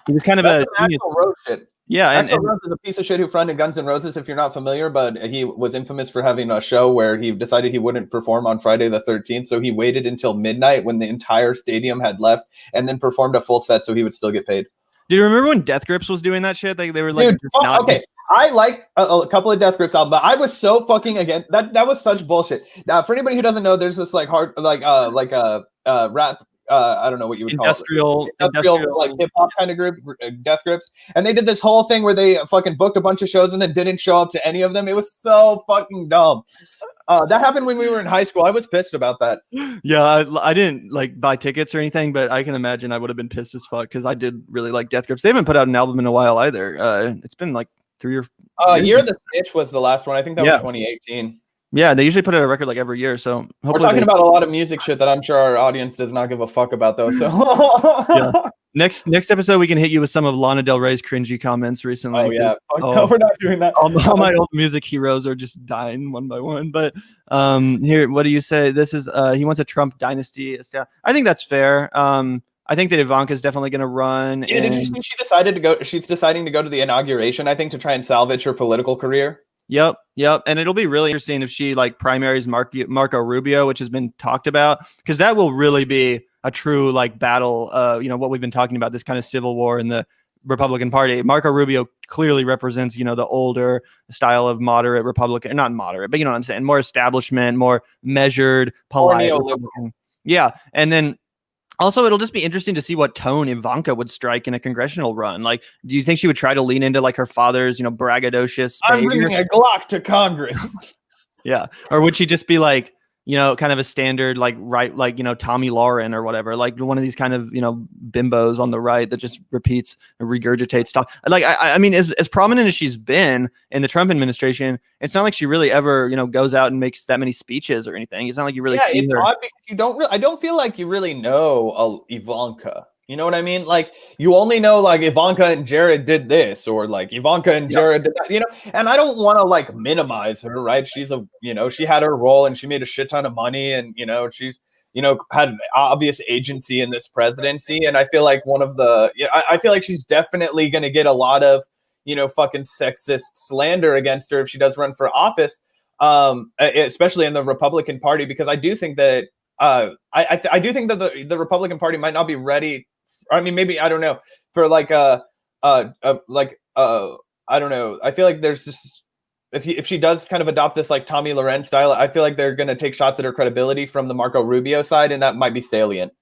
he was kind of a Axl Rose shit. Yeah, Axl Rose is a piece of shit who fronted Guns N' Roses, if you're not familiar, but he was infamous for having a show where he decided he wouldn't perform on Friday the 13th, so he waited until midnight when the entire stadium had left and then performed a full set so he would still get paid. Do you remember when Death Grips was doing that shit? Like they were like, dude, okay. I like a couple of Death Grips albums, but I was so fucking against that. That was such bullshit. Now, for anybody who doesn't know, there's this like hard, rap. I don't know what you would call it. Industrial like hip hop kind of group, Death Grips, and they did this whole thing where they fucking booked a bunch of shows and then didn't show up to any of them. It was so fucking dumb. That happened when we were in high school. I was pissed about that. Yeah, I didn't like buy tickets or anything, but I can imagine I would have been pissed as fuck because I did really like Death Grips. They haven't put out an album in a while either. It's been like 3 or 4 years. Year of the Snitch was the last one. I think that was 2018. Yeah, they usually put out a record like every year. So we're talking about a lot of music shit that I'm sure our audience does not give a fuck about, though. So yeah. Next episode, we can hit you with some of Lana Del Rey's cringy comments recently. Oh yeah, no, we're not doing that. All my old music heroes are just dying one by one. But here, what do you say? This is he wants a Trump dynasty. I think that's fair. I think that Ivanka is definitely going to run. Yeah, did you see she decided to go? She's deciding to go to the inauguration, I think, to try and salvage her political career. Yep. And it'll be really interesting if she like primaries Marco Rubio, which has been talked about, because that will really be a true like battle. What we've been talking about, this kind of civil war in the Republican Party. Marco Rubio clearly represents, the older style of moderate Republican, not moderate, but you know what I'm saying, more establishment, more measured, polite. Yeah. And then also, it'll just be interesting to see what tone Ivanka would strike in a congressional run. Like, do you think she would try to lean into like her father's, braggadocious behavior? I'm bringing a Glock to Congress. Yeah. Or would she just be like, kind of a standard, like, right, like, Tommy Lauren or whatever, like one of these kind of, bimbos on the right that just repeats and regurgitates stuff. Like, I mean, as prominent as she's been in the Trump administration, it's not like she really ever, goes out and makes that many speeches or anything. It's not like you really see her. Odd because I don't feel like you really know Ivanka. You know what I mean? Like, you only know like Ivanka and Jared did this, or like Ivanka and Jared did that, and I don't want to like minimize her, right? She's she had her role and she made a shit ton of money, and she's had an obvious agency in this presidency, and I feel like I feel like she's definitely going to get a lot of fucking sexist slander against her if she does run for office, especially in the Republican Party, because I do think that I do think that the Republican Party might not be ready. I mean, maybe, I don't know, for like I don't know. I feel like there's just, if she does kind of adopt this like Tommy Loren style, I feel like they're going to take shots at her credibility from the Marco Rubio side, and that might be salient.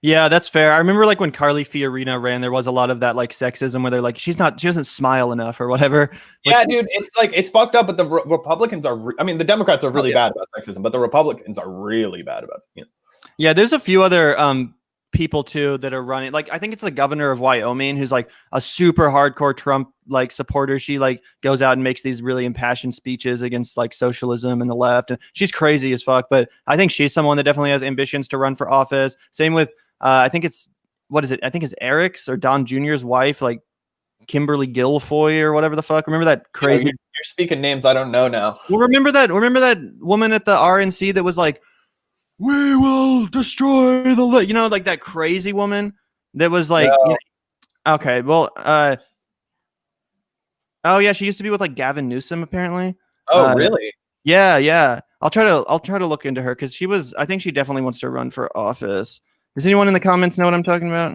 Yeah, that's fair. I remember like when Carly Fiorina ran, there was a lot of that like sexism where they're like, she doesn't smile enough or whatever. Yeah, dude, it's like, it's fucked up, but the Republicans are, I mean, the Democrats are really bad about sexism, but the Republicans are really bad about it. Yeah, there's a few other people too that are running. Like, I think it's the governor of Wyoming who's like a super hardcore Trump like supporter. She like goes out and makes these really impassioned speeches against like socialism and the left, and she's crazy as fuck. But I think she's someone that definitely has ambitions to run for office. Same with I think it's Eric's or Don Jr.'s wife, like Kimberly Guilfoyle or whatever the fuck. Remember that crazy? You're speaking names I don't know now. Well, remember that woman at the RNC that was like, "We will destroy the," like that crazy woman that was like, No. Okay, well, oh yeah, she used to be with like Gavin Newsom apparently. Oh, really? Yeah. I'll try to look into her because I think she definitely wants to run for office. Does anyone in the comments know what I'm talking about?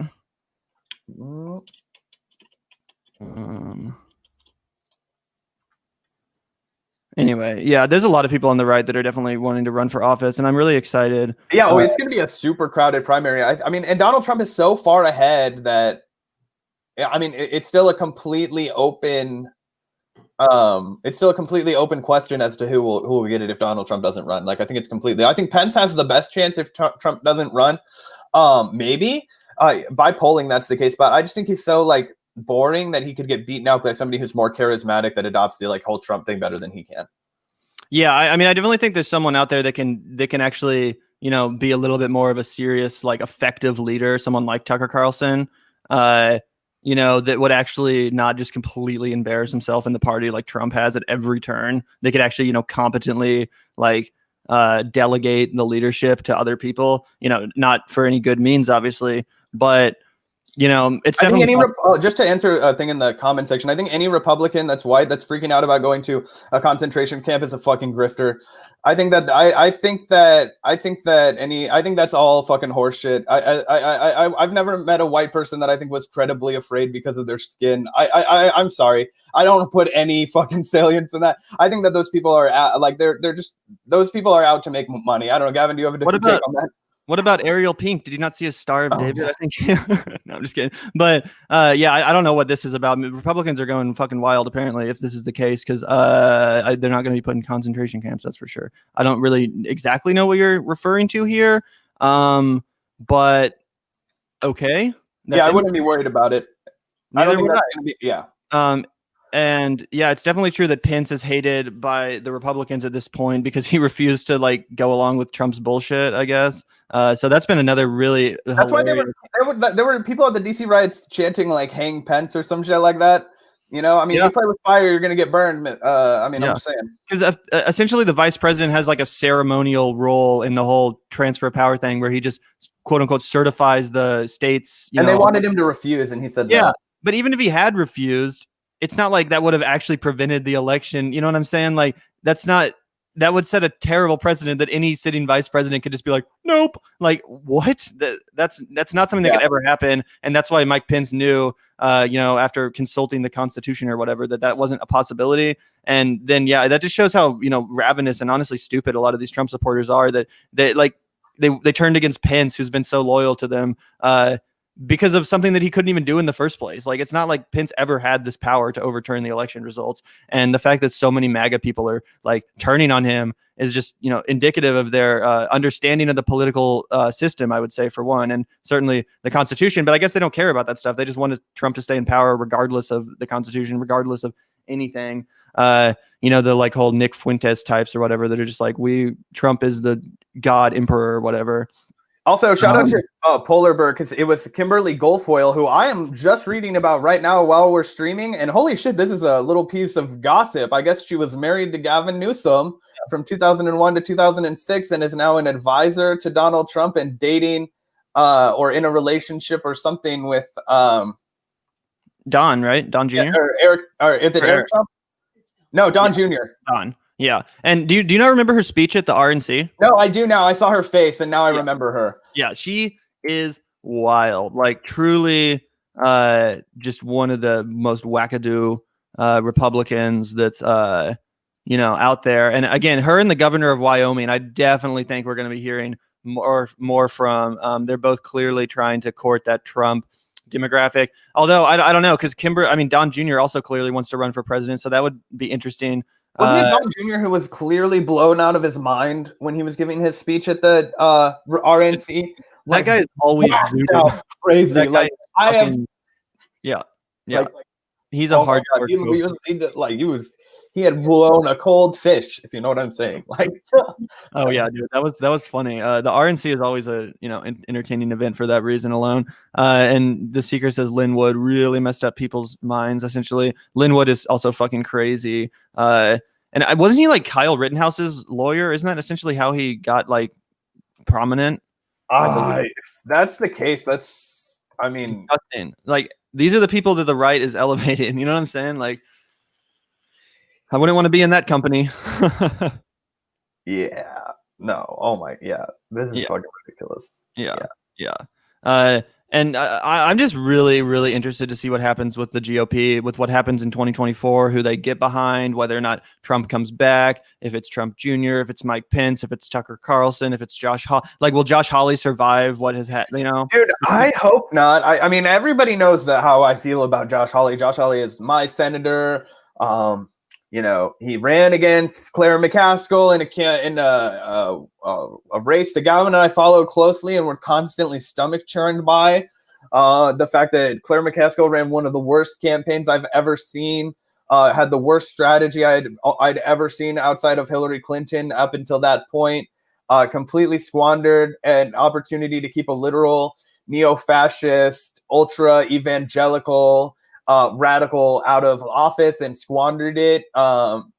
Anyway, yeah, there's a lot of people on the right that are definitely wanting to run for office, and I'm really excited. Yeah, it's going to be a super crowded primary. I mean, and Donald Trump is so far ahead that, I mean, it's still a completely open. It's still a completely open question as to who will get it if Donald Trump doesn't run. Like, I think Pence has the best chance if Trump doesn't run. Maybe by polling that's the case, but I just think he's so like boring that he could get beaten out by somebody who's more charismatic that adopts the like whole Trump thing better than he can. Yeah, I mean, I definitely think there's someone out there that can actually, be a little bit more of a serious, like effective leader, someone like Tucker Carlson, that would actually not just completely embarrass himself in the party like Trump has at every turn. They could actually, competently like delegate the leadership to other people, not for any good means, obviously, but it's definitely just to answer a thing in the comment section. I think any Republican that's white that's freaking out about going to a concentration camp is a fucking grifter. I think that's all fucking horseshit. I've never met a white person that I think was credibly afraid because of their skin. I'm sorry. I don't put any fucking salience in that. I think that those people are those people are out to make money. I don't know, Gavin, do you have a different take on that? What about Ariel Pink? Did you not see a Star of David? I think. No, I'm just kidding. But yeah, I don't know what this is about. Republicans are going fucking wild, apparently, if this is the case, because they're not going to be put in concentration camps. That's for sure. I don't really exactly know what you're referring to here. But okay. I wouldn't be worried about it. Neither would I. Yeah. And yeah, it's definitely true that Pence is hated by the Republicans at this point because he refused to like go along with Trump's bullshit, I guess. So that's been another really. That's hilarious. Why there were people at the DC riots chanting like "Hang Pence" or some shit like that. You play with fire, you're gonna get burned. I'm just saying. Because essentially, the vice president has like a ceremonial role in the whole transfer of power thing, where he just quote unquote certifies the states. They wanted him to refuse, and he said, "Yeah." But even if he had refused, it's not like that would have actually prevented the election. You know what I'm saying? Like, that would set a terrible precedent that any sitting vice president could just be like, nope. Like, what? That's not something that could ever happen. And that's why Mike Pence knew, after consulting the Constitution or whatever, that wasn't a possibility. And then, that just shows how, ravenous and honestly stupid a lot of these Trump supporters are, that they turned against Pence, who's been so loyal to them, because of something that he couldn't even do in the first place. Like, it's not like Pence ever had this power to overturn the election results. And the fact that so many MAGA people are like turning on him is just, indicative of their understanding of the political system, I would say, for one, and certainly the Constitution. But I guess they don't care about that stuff. They just want Trump to stay in power regardless of the Constitution, regardless of anything. The like whole Nick Fuentes types or whatever that are just like, Trump is the God emperor or whatever. Also, shout out to Polar Bear, because it was Kimberly Guilfoyle, who I am just reading about right now while we're streaming. And holy shit, this is a little piece of gossip. I guess she was married to Gavin Newsom from 2001 to 2006 and is now an advisor to Donald Trump and dating or in a relationship or something with Don, right? Don Jr.? Or Eric, or is it Eric Trump? No, Don Jr. Don. Yeah. And do you not remember her speech at the RNC? No, I do now. I saw her face, and now I remember her. Yeah, she is wild. Like truly, just one of the most wackadoo Republicans that's out there. And again, her and the governor of Wyoming, I definitely think we're going to be hearing more from. They're both clearly trying to court that Trump demographic. Although I don't know, because Don Jr. also clearly wants to run for president, so that would be interesting. Wasn't it Don Jr. who was clearly blown out of his mind when he was giving his speech at the RNC? That guy is always crazy. Like I have, yeah. Like, he's a hard. He had blown a cold fish, if you know what I'm saying. Like, oh yeah, dude, that was funny. The RNC is always a entertaining event for that reason alone. And the Seeker says Linwood really messed up people's minds. Essentially, Linwood is also fucking crazy. And wasn't he like Kyle Rittenhouse's lawyer? Isn't that essentially how he got like prominent? If that's the case, disgusting. Like these are the people that the right is elevating. You know what I'm saying? Like, I wouldn't want to be in that company. Yeah. No. Oh my. Yeah. This is fucking ridiculous. Yeah. And I'm just really, really interested to see what happens with the GOP, with what happens in 2024, who they get behind, whether or not Trump comes back, if it's Trump Jr., if it's Mike Pence, if it's Tucker Carlson, if it's Josh Hawley. Like, will Josh Hawley survive what has happened? Dude, I hope not. I mean, everybody knows how I feel about Josh Hawley. Josh Hawley is my senator. He ran against Claire McCaskill in a race that Gavin and I followed closely and were constantly stomach churned by. The fact that Claire McCaskill ran one of the worst campaigns I've ever seen, had the worst strategy I'd ever seen outside of Hillary Clinton up until that point, completely squandered an opportunity to keep a literal neo-fascist, ultra-evangelical, radical out of office and squandered it.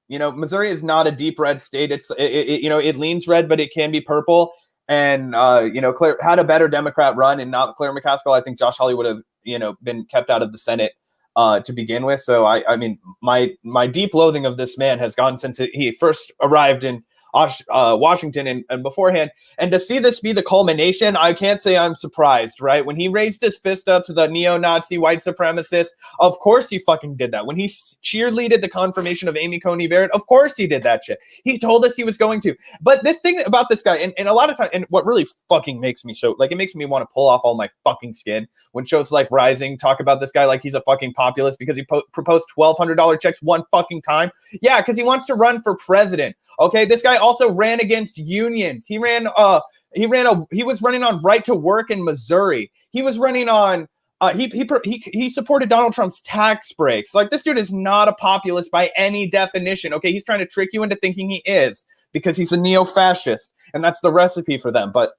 Missouri is not a deep red state. It leans red, but it can be purple. And Claire had a better Democrat run and not Claire McCaskill. I think Josh Hawley would have been kept out of the Senate to begin with. So I mean my deep loathing of this man has gone since he first arrived in Washington and beforehand. And to see this be the culmination, I can't say I'm surprised, right? When he raised his fist up to the neo-Nazi white supremacist, of course he fucking did that. When he cheerleaded the confirmation of Amy Coney Barrett, of course he did that shit. He told us he was going to. But this thing about this guy, and a lot of times, and what really fucking makes me so, like, it makes me want to pull off all my fucking skin when shows like Rising talk about this guy like he's a fucking populist because he proposed $1,200 checks one fucking time. Yeah, because he wants to run for president. Okay, this guy also ran against unions. He was running on right to work in Missouri. He was running on he supported Donald Trump's tax breaks. Like, this dude is not a populist by any definition. Okay, he's trying to trick you into thinking he is because he's a neo-fascist, and that's the recipe for them. But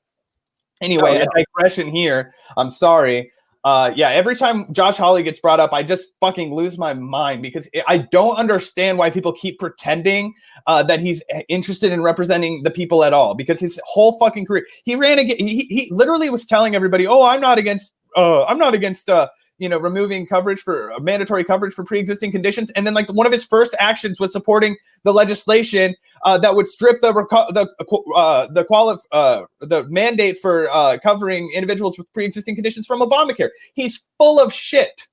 anyway, a digression here. I'm sorry. Every time Josh Hawley gets brought up, I just fucking lose my mind because I don't understand why people keep pretending that he's interested in representing the people at all. Because his whole fucking career, he ran against. He literally was telling everybody, "Oh, I'm not against removing coverage for mandatory coverage for pre-existing conditions." And then, like, one of his first actions was supporting the legislation that would strip the mandate for covering individuals with pre-existing conditions from Obamacare. He's full of shit.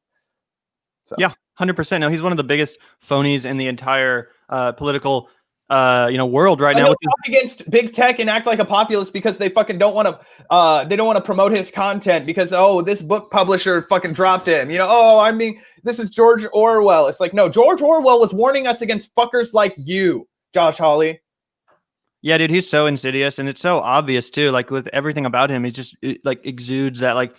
So. Yeah, 100%. No, he's one of the biggest phonies in the entire political world right now. Talk against big tech and act like a populist because they fucking don't want to promote his content because this book publisher fucking dropped him. This is George Orwell. It's like, no, George Orwell was warning us against fuckers like you, Josh Hawley. Yeah, dude, he's so insidious, and it's so obvious too. Like, with everything about him, he just exudes that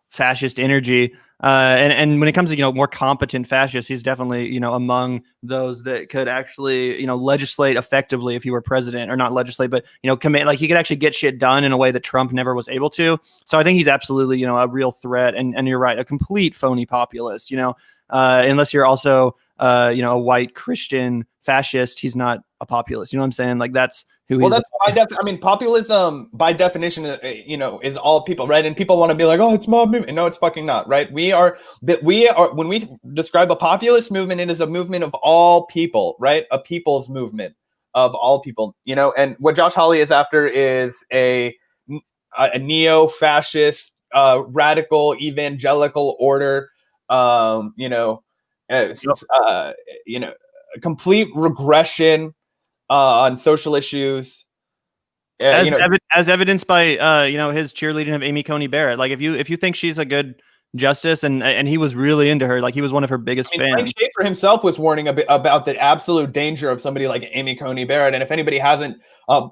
fascist energy. And when it comes to more competent fascists, he's definitely among those that could actually legislate effectively if he were president, or not legislate, but command. Like, he could actually get shit done in a way that Trump never was able to. So I think he's absolutely a real threat. And you're right, a complete phony populist. Unless you're also a white Christian fascist, he's not a populist. You know what I'm saying? Like, that's who he is. Well, populism by definition, is all people, right? And people want to be like, oh, it's mob movement. No, it's fucking not, right? We are when we describe a populist movement, it is a movement of all people, right? A people's movement. of all people, you know. And what Josh Hawley is after is a neo-fascist, radical evangelical order. You know, you know, a complete regression on social issues. As, you know, as evidenced by you know, his cheerleading of Amy Coney Barrett. Like if you think she's a good justice, and he was really into her, like he was one of her biggest fans. Frank Schaeffer himself was warning a bit about the absolute danger of somebody like Amy Coney Barrett. And if anybody hasn't,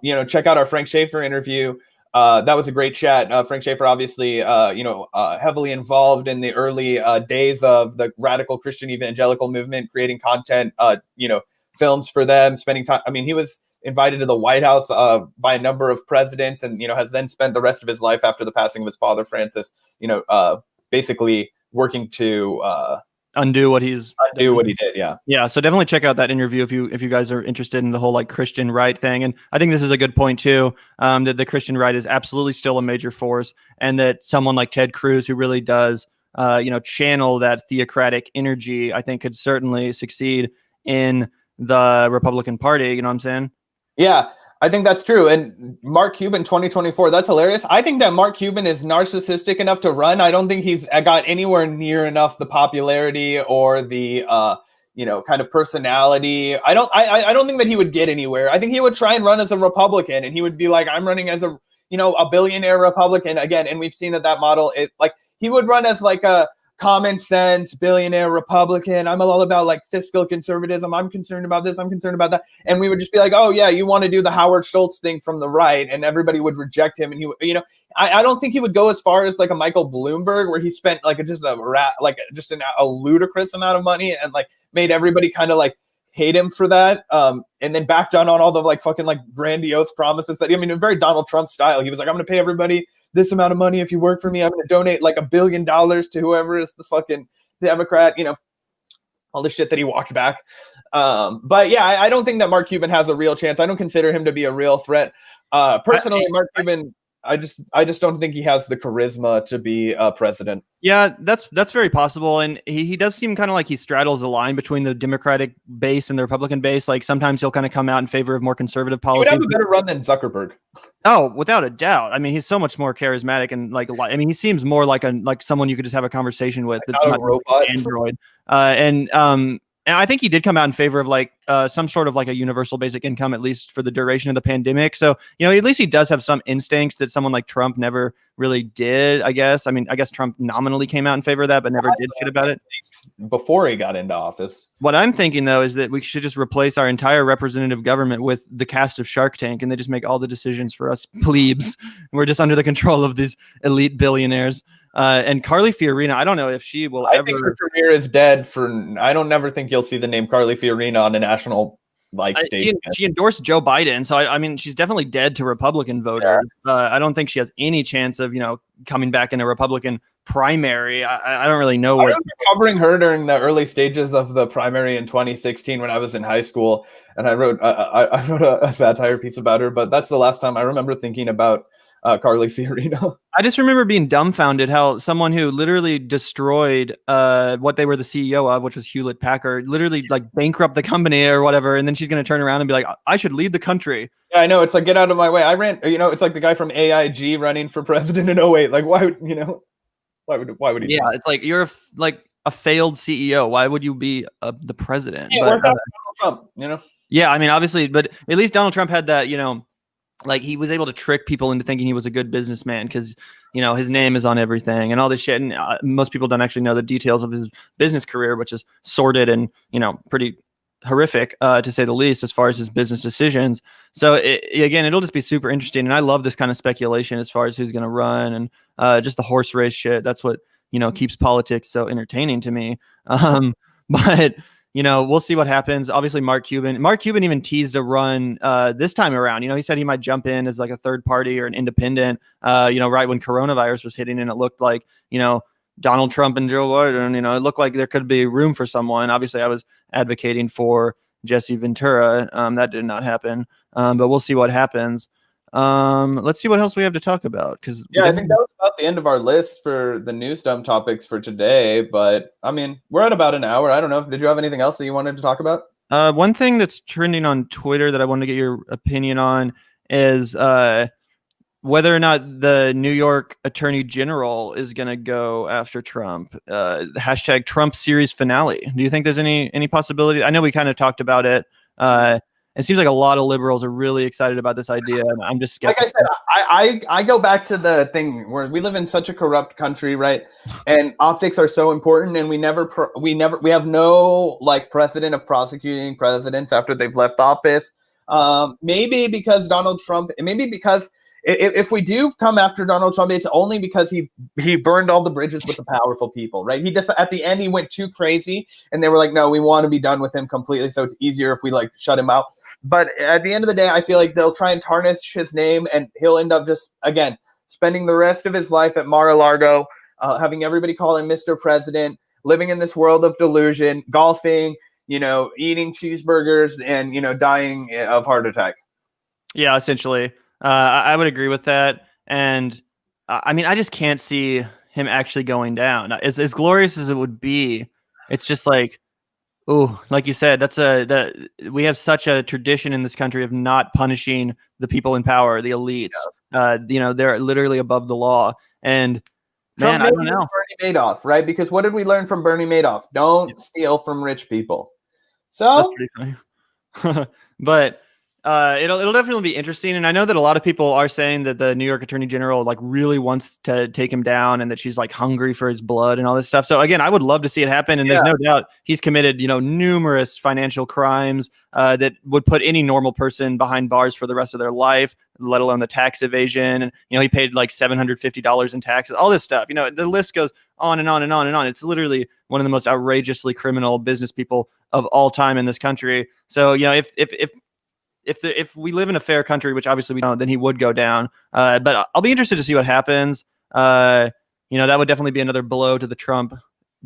you know, check out our Frank Schaeffer interview. That was a great chat. Frank Schaeffer, obviously, you know, heavily involved in the early days of the radical Christian evangelical movement, creating content, you know, films for them, spending time. I mean, he was invited to the White House by a number of presidents, and, you know, has then spent the rest of his life after the passing of his father, Francis, you know, basically working to undo what he did. Yeah. So definitely check out that interview if you guys are interested in the whole like Christian right thing. And I think this is a good point too, that the Christian right is absolutely still a major force, and that someone like Ted Cruz, who really does you know, channel that theocratic energy, I think could certainly succeed in the Republican Party. You know what I'm saying? Yeah, I think that's true. And Mark Cuban 2024, that's hilarious. I think that Mark Cuban is narcissistic enough to run. I don't think he's got anywhere near enough the popularity or the you know, kind of personality. I don't think that he would get anywhere. I think he would try and run as a Republican, and he would be like, I'm running as a, you know, a billionaire Republican again. And we've seen that model, it like he would run as like a common sense billionaire Republican. I'm all about like fiscal conservatism. I'm concerned about this. I'm concerned about that. And we would just be like, oh yeah, you want to do the Howard Schultz thing from the right, and everybody would reject him. And he, you know, I don't think he would go as far as like a Michael Bloomberg, where he spent like a ludicrous amount of money and like made everybody kind of like hate him for that. And then backed down on all the like fucking like grandiose promises that, I mean, in very Donald Trump style, he was like, I'm going to pay everybody this amount of money if you work for me. I'm going to donate like $1 billion to whoever is the fucking Democrat, you know, all the shit that he walked back. But yeah, I don't think that Mark Cuban has a real chance. I don't consider him to be a real threat. Personally, Mark Cuban, I just don't think he has the charisma to be president. Yeah, that's very possible. And he does seem kind of like he straddles the line between the Democratic base and the Republican base. Like sometimes he'll kind of come out in favor of more conservative policy. He would have a better run than Zuckerberg. Oh, without a doubt. I mean, he's so much more charismatic, and like, I mean, he seems more like someone you could just have a conversation with. It's not a robot. Like Android. And I think he did come out in favor of like some sort of like a universal basic income, at least for the duration of the pandemic. So, you know, at least he does have some instincts that someone like Trump never really did, I guess. I mean, I guess Trump nominally came out in favor of that, but never did shit about it before he got into office. What I'm thinking, though, is that we should just replace our entire representative government with the cast of Shark Tank, and they just make all the decisions for us plebes. We're just under the control of these elite billionaires. And Carly Fiorina, I don't know if she will ever. I think her career is dead. I don't never think you'll see the name Carly Fiorina on a national stage. She endorsed Joe Biden, so I mean, she's definitely dead to Republican voters. Yeah. I don't think she has any chance of, you know, coming back in a Republican primary. I don't really know. I remember covering her during the early stages of the primary in 2016 when I was in high school, and I wrote a satire piece about her. But that's the last time I remember thinking about Carly Fiorina. I just remember being dumbfounded how someone who literally destroyed what they were the CEO of, which was Hewlett Packard, literally like bankrupt the company or whatever, and then she's going to turn around and be like, I should lead the country. Yeah, I know. It's like, get out of my way. I ran, you know, it's like the guy from AIG running for president in 2008. Like, why would, you know, why would he? Yeah, it's like you're like a failed CEO. Why would you be the president? Yeah, but, Donald Trump, you know? Yeah, I mean, obviously, but at least Donald Trump had that, you know, like he was able to trick people into thinking he was a good businessman because, you know, his name is on everything and all this shit. And most people don't actually know the details of his business career, which is sordid and, you know, pretty horrific, to say the least, as far as his business decisions. So again, it'll just be super interesting. And I love this kind of speculation as far as who's going to run and just the horse race shit. That's what, you know, keeps politics so entertaining to me. But you know, we'll see what happens. Obviously, Mark Cuban even teased a run this time around. You know, he said he might jump in as like a third party or an independent, you know, right when coronavirus was hitting, and it looked like, you know, Donald Trump and Joe Biden, you know, it looked like there could be room for someone. Obviously, I was advocating for Jesse Ventura. That did not happen, but we'll see what happens. Let's see what else we have to talk about. Because I think that was about the end of our list for the news dumb topics for today. But I mean, we're at about an hour. I don't know. Did you have anything else that you wanted to talk about? One thing that's trending on Twitter that I wanted to get your opinion on is whether or not the New York Attorney General is going to go after Trump. Hashtag Trump series finale. Do you think there's any possibility? I know we kind of talked about it. It seems like a lot of liberals are really excited about this idea, and I'm just skeptical. Like I said, I go back to the thing where we live in such a corrupt country, right? And optics are so important, and we have no like precedent of prosecuting presidents after they've left office. Maybe because Donald Trump, maybe because if we do come after Donald Trump, it's only because he burned all the bridges with the powerful people, right? He just at the end he went too crazy, and they were like, no, we want to be done with him completely, so it's easier if we like shut him out. But at the end of the day, I feel like they'll try and tarnish his name, and he'll end up just again spending the rest of his life at Mar-a-Lago, having everybody call him Mr. President, living in this world of delusion, golfing, eating cheeseburgers, and dying of heart attack. Yeah, essentially. I would agree with that. And I mean, I just can't see him actually going down. As glorious as it would be, it's just like, oh, like you said, we have such a tradition in this country of not punishing the people in power, the elites. Yeah. They're literally above the law. And Trump, man, I don't know. Bernie Madoff, right? Because what did we learn from Bernie Madoff? Don't steal from rich people. So that's pretty funny. But it'll definitely be interesting. And I know that a lot of people are saying that the New York Attorney General like really wants to take him down, and that she's like hungry for his blood and all this stuff. So again, I would love to see it happen. And there's no doubt he's committed, numerous financial crimes that would put any normal person behind bars for the rest of their life, let alone the tax evasion. And, he paid like $750 in taxes, all this stuff. The list goes on and on and on and on. It's literally one of the most outrageously criminal business people of all time in this country. So, if we live in a fair country, which obviously we don't, then he would go down. But I'll be interested to see what happens. That would definitely be another blow to the Trump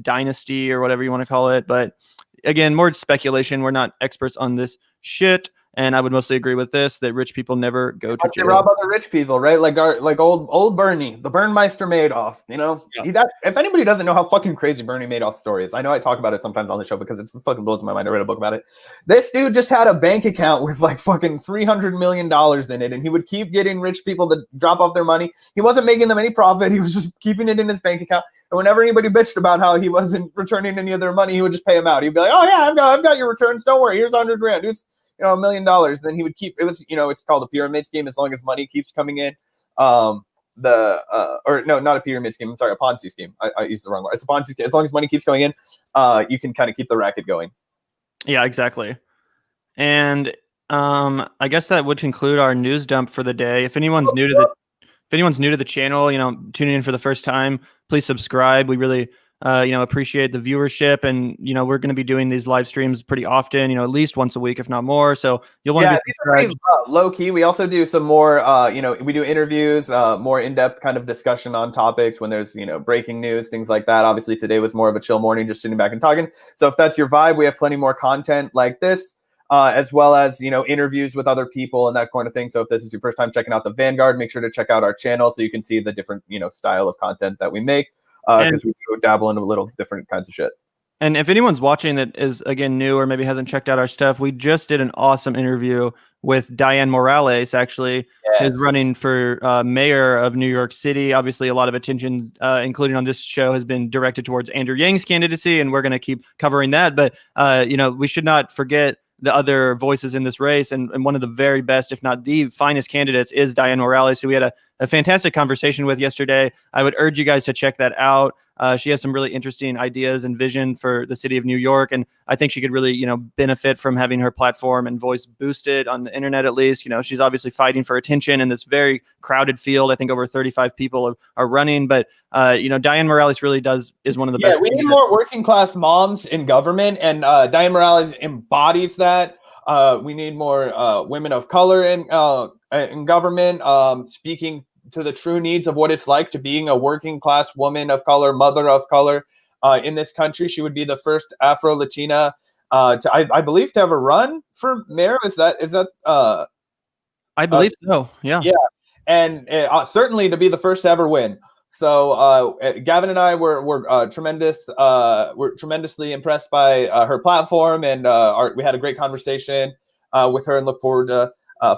dynasty or whatever you want to call it. But again, more speculation. We're not experts on this shit. And I would mostly agree with this, that rich people never go to jail. They rob other rich people, right? Like old Bernie, the Burnmeister Madoff, if anybody doesn't know how fucking crazy Bernie Madoff's story is, I know I talk about it sometimes on the show because it fucking blows my mind. I read a book about it. This dude just had a bank account with like fucking $300 million in it, and he would keep getting rich people to drop off their money. He wasn't making them any profit. He was just keeping it in his bank account. And whenever anybody bitched about how he wasn't returning any of their money, he would just pay them out. He'd be like, oh yeah, I've got your returns. Don't worry. Here's $100,000. Here's $1 million. Then he would keep it. Was it's called a pyramid scheme. As long as money keeps coming in, or no, not a pyramid scheme. I'm sorry, a Ponzi scheme. I used the wrong word. It's a Ponzi scheme. As long as money keeps coming in, you can kind of keep the racket going. Yeah, exactly. And I guess that would conclude our news dump for the day. If anyone's new to the channel, tuning in for the first time, please subscribe. We really appreciate the viewership, and we're going to be doing these live streams pretty often, at least once a week, if not more. So you'll want to be pretty low key. We also do some more, we do interviews, more in-depth kind of discussion on topics when there's, breaking news, things like that. Obviously today was more of a chill morning, just sitting back and talking. So if that's your vibe, we have plenty more content like this, as well as, interviews with other people and that kind of thing. So if this is your first time checking out the Vanguard, make sure to check out our channel so you can see the different, style of content that we make. Because we go dabble into a little different kinds of shit. And if anyone's watching that is, again, new or maybe hasn't checked out our stuff, we just did an awesome interview with Diane Morales, actually, who's running for mayor of New York City. Obviously, a lot of attention, including on this show, has been directed towards Andrew Yang's candidacy, and we're going to keep covering that. But, we should not forget the other voices in this race. And one of the very best, if not the finest candidates, is Diane Morales, who we had a fantastic conversation with yesterday. I would urge you guys to check that out. She has some really interesting ideas and vision for the city of New York. And I think she could really, benefit from having her platform and voice boosted on the internet, at least. She's obviously fighting for attention in this very crowded field. I think over 35 people are running. But, Diane Morales really is one of the best. We need more working class moms in government. And Diane Morales embodies that. We need more women of color in government, speaking to the true needs of what it's like to being a working class woman of color, mother of color in this country. She would be the first Afro-Latina I believe to have a run for mayor. Is that I believe so. Yeah. Yeah. And certainly to be the first to ever win. So Gavin and I were tremendously impressed by her platform, and we had a great conversation with her, and look forward to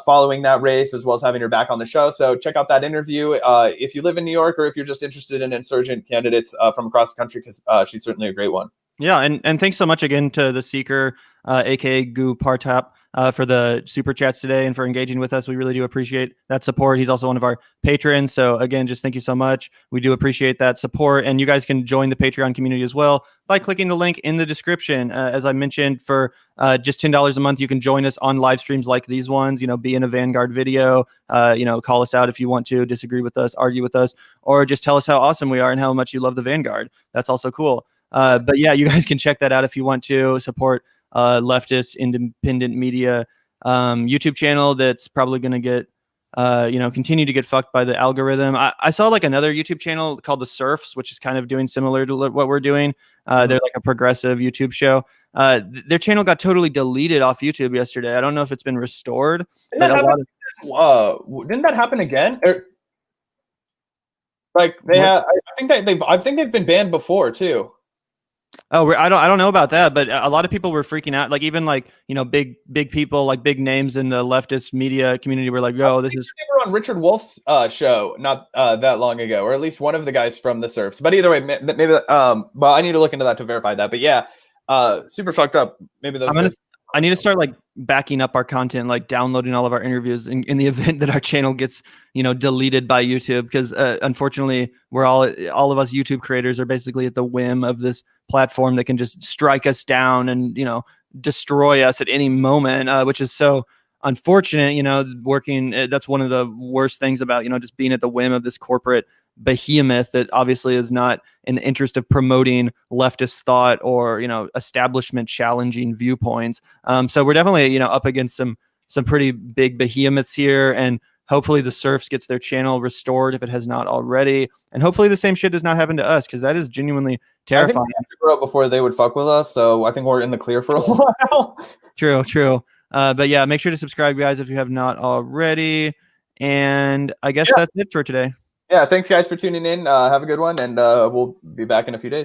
following that race as well as having her back on the show. So check out that interview if you live in New York, or if you're just interested in insurgent candidates from across the country, because she's certainly a great one. Yeah, and thanks so much again to the Seeker, aka Gu Partap, for the super chats today and for engaging with us. We really do appreciate that support. He's also one of our patrons. So again, just thank you so much. We do appreciate that support. And you guys can join the Patreon community as well by clicking the link in the description. As I mentioned, for just $10 a month, you can join us on live streams like these ones, be in a Vanguard video, call us out if you want to, disagree with us, argue with us, or just tell us how awesome we are and how much you love the Vanguard. That's also cool. But yeah, you guys can check that out if you want to support leftist independent media YouTube channel that's probably going to get continue to get fucked by the algorithm. I saw like another YouTube channel called The Surfs, which is kind of doing similar to what we're doing. They're like a progressive YouTube show. Their channel got totally deleted off YouTube yesterday. I don't know if it's been restored. Didn't that happen again? Like I think they've been banned before too. Oh, I don't know about that, but a lot of people were freaking out. Like even big people, like big names in the leftist media community were like, "Yo, this is." They were on Richard Wolf's show not that long ago, or at least one of the guys from the Surfs. But either way, maybe. Well, I need to look into that to verify that. But yeah, super fucked up. Maybe those. I need to start like backing up our content, like downloading all of our interviews in the event that our channel gets, deleted by YouTube. Because unfortunately, we're all of us YouTube creators are basically at the whim of this platform that can just strike us down and, destroy us at any moment, which is so unfortunate, working. That's one of the worst things about, just being at the whim of this corporate behemoth that obviously is not in the interest of promoting leftist thought or establishment challenging viewpoints. So we're definitely up against some pretty big behemoths here, and hopefully the Surfs gets their channel restored if it has not already, and hopefully the same shit does not happen to us, because that is genuinely terrifying. I think we have to grow up before they would fuck with us, so I think we're in the clear for a while. True. But yeah, make sure to subscribe, guys, if you have not already. And I guess that's it for today. Yeah, thanks guys for tuning in. Have a good one, and we'll be back in a few days.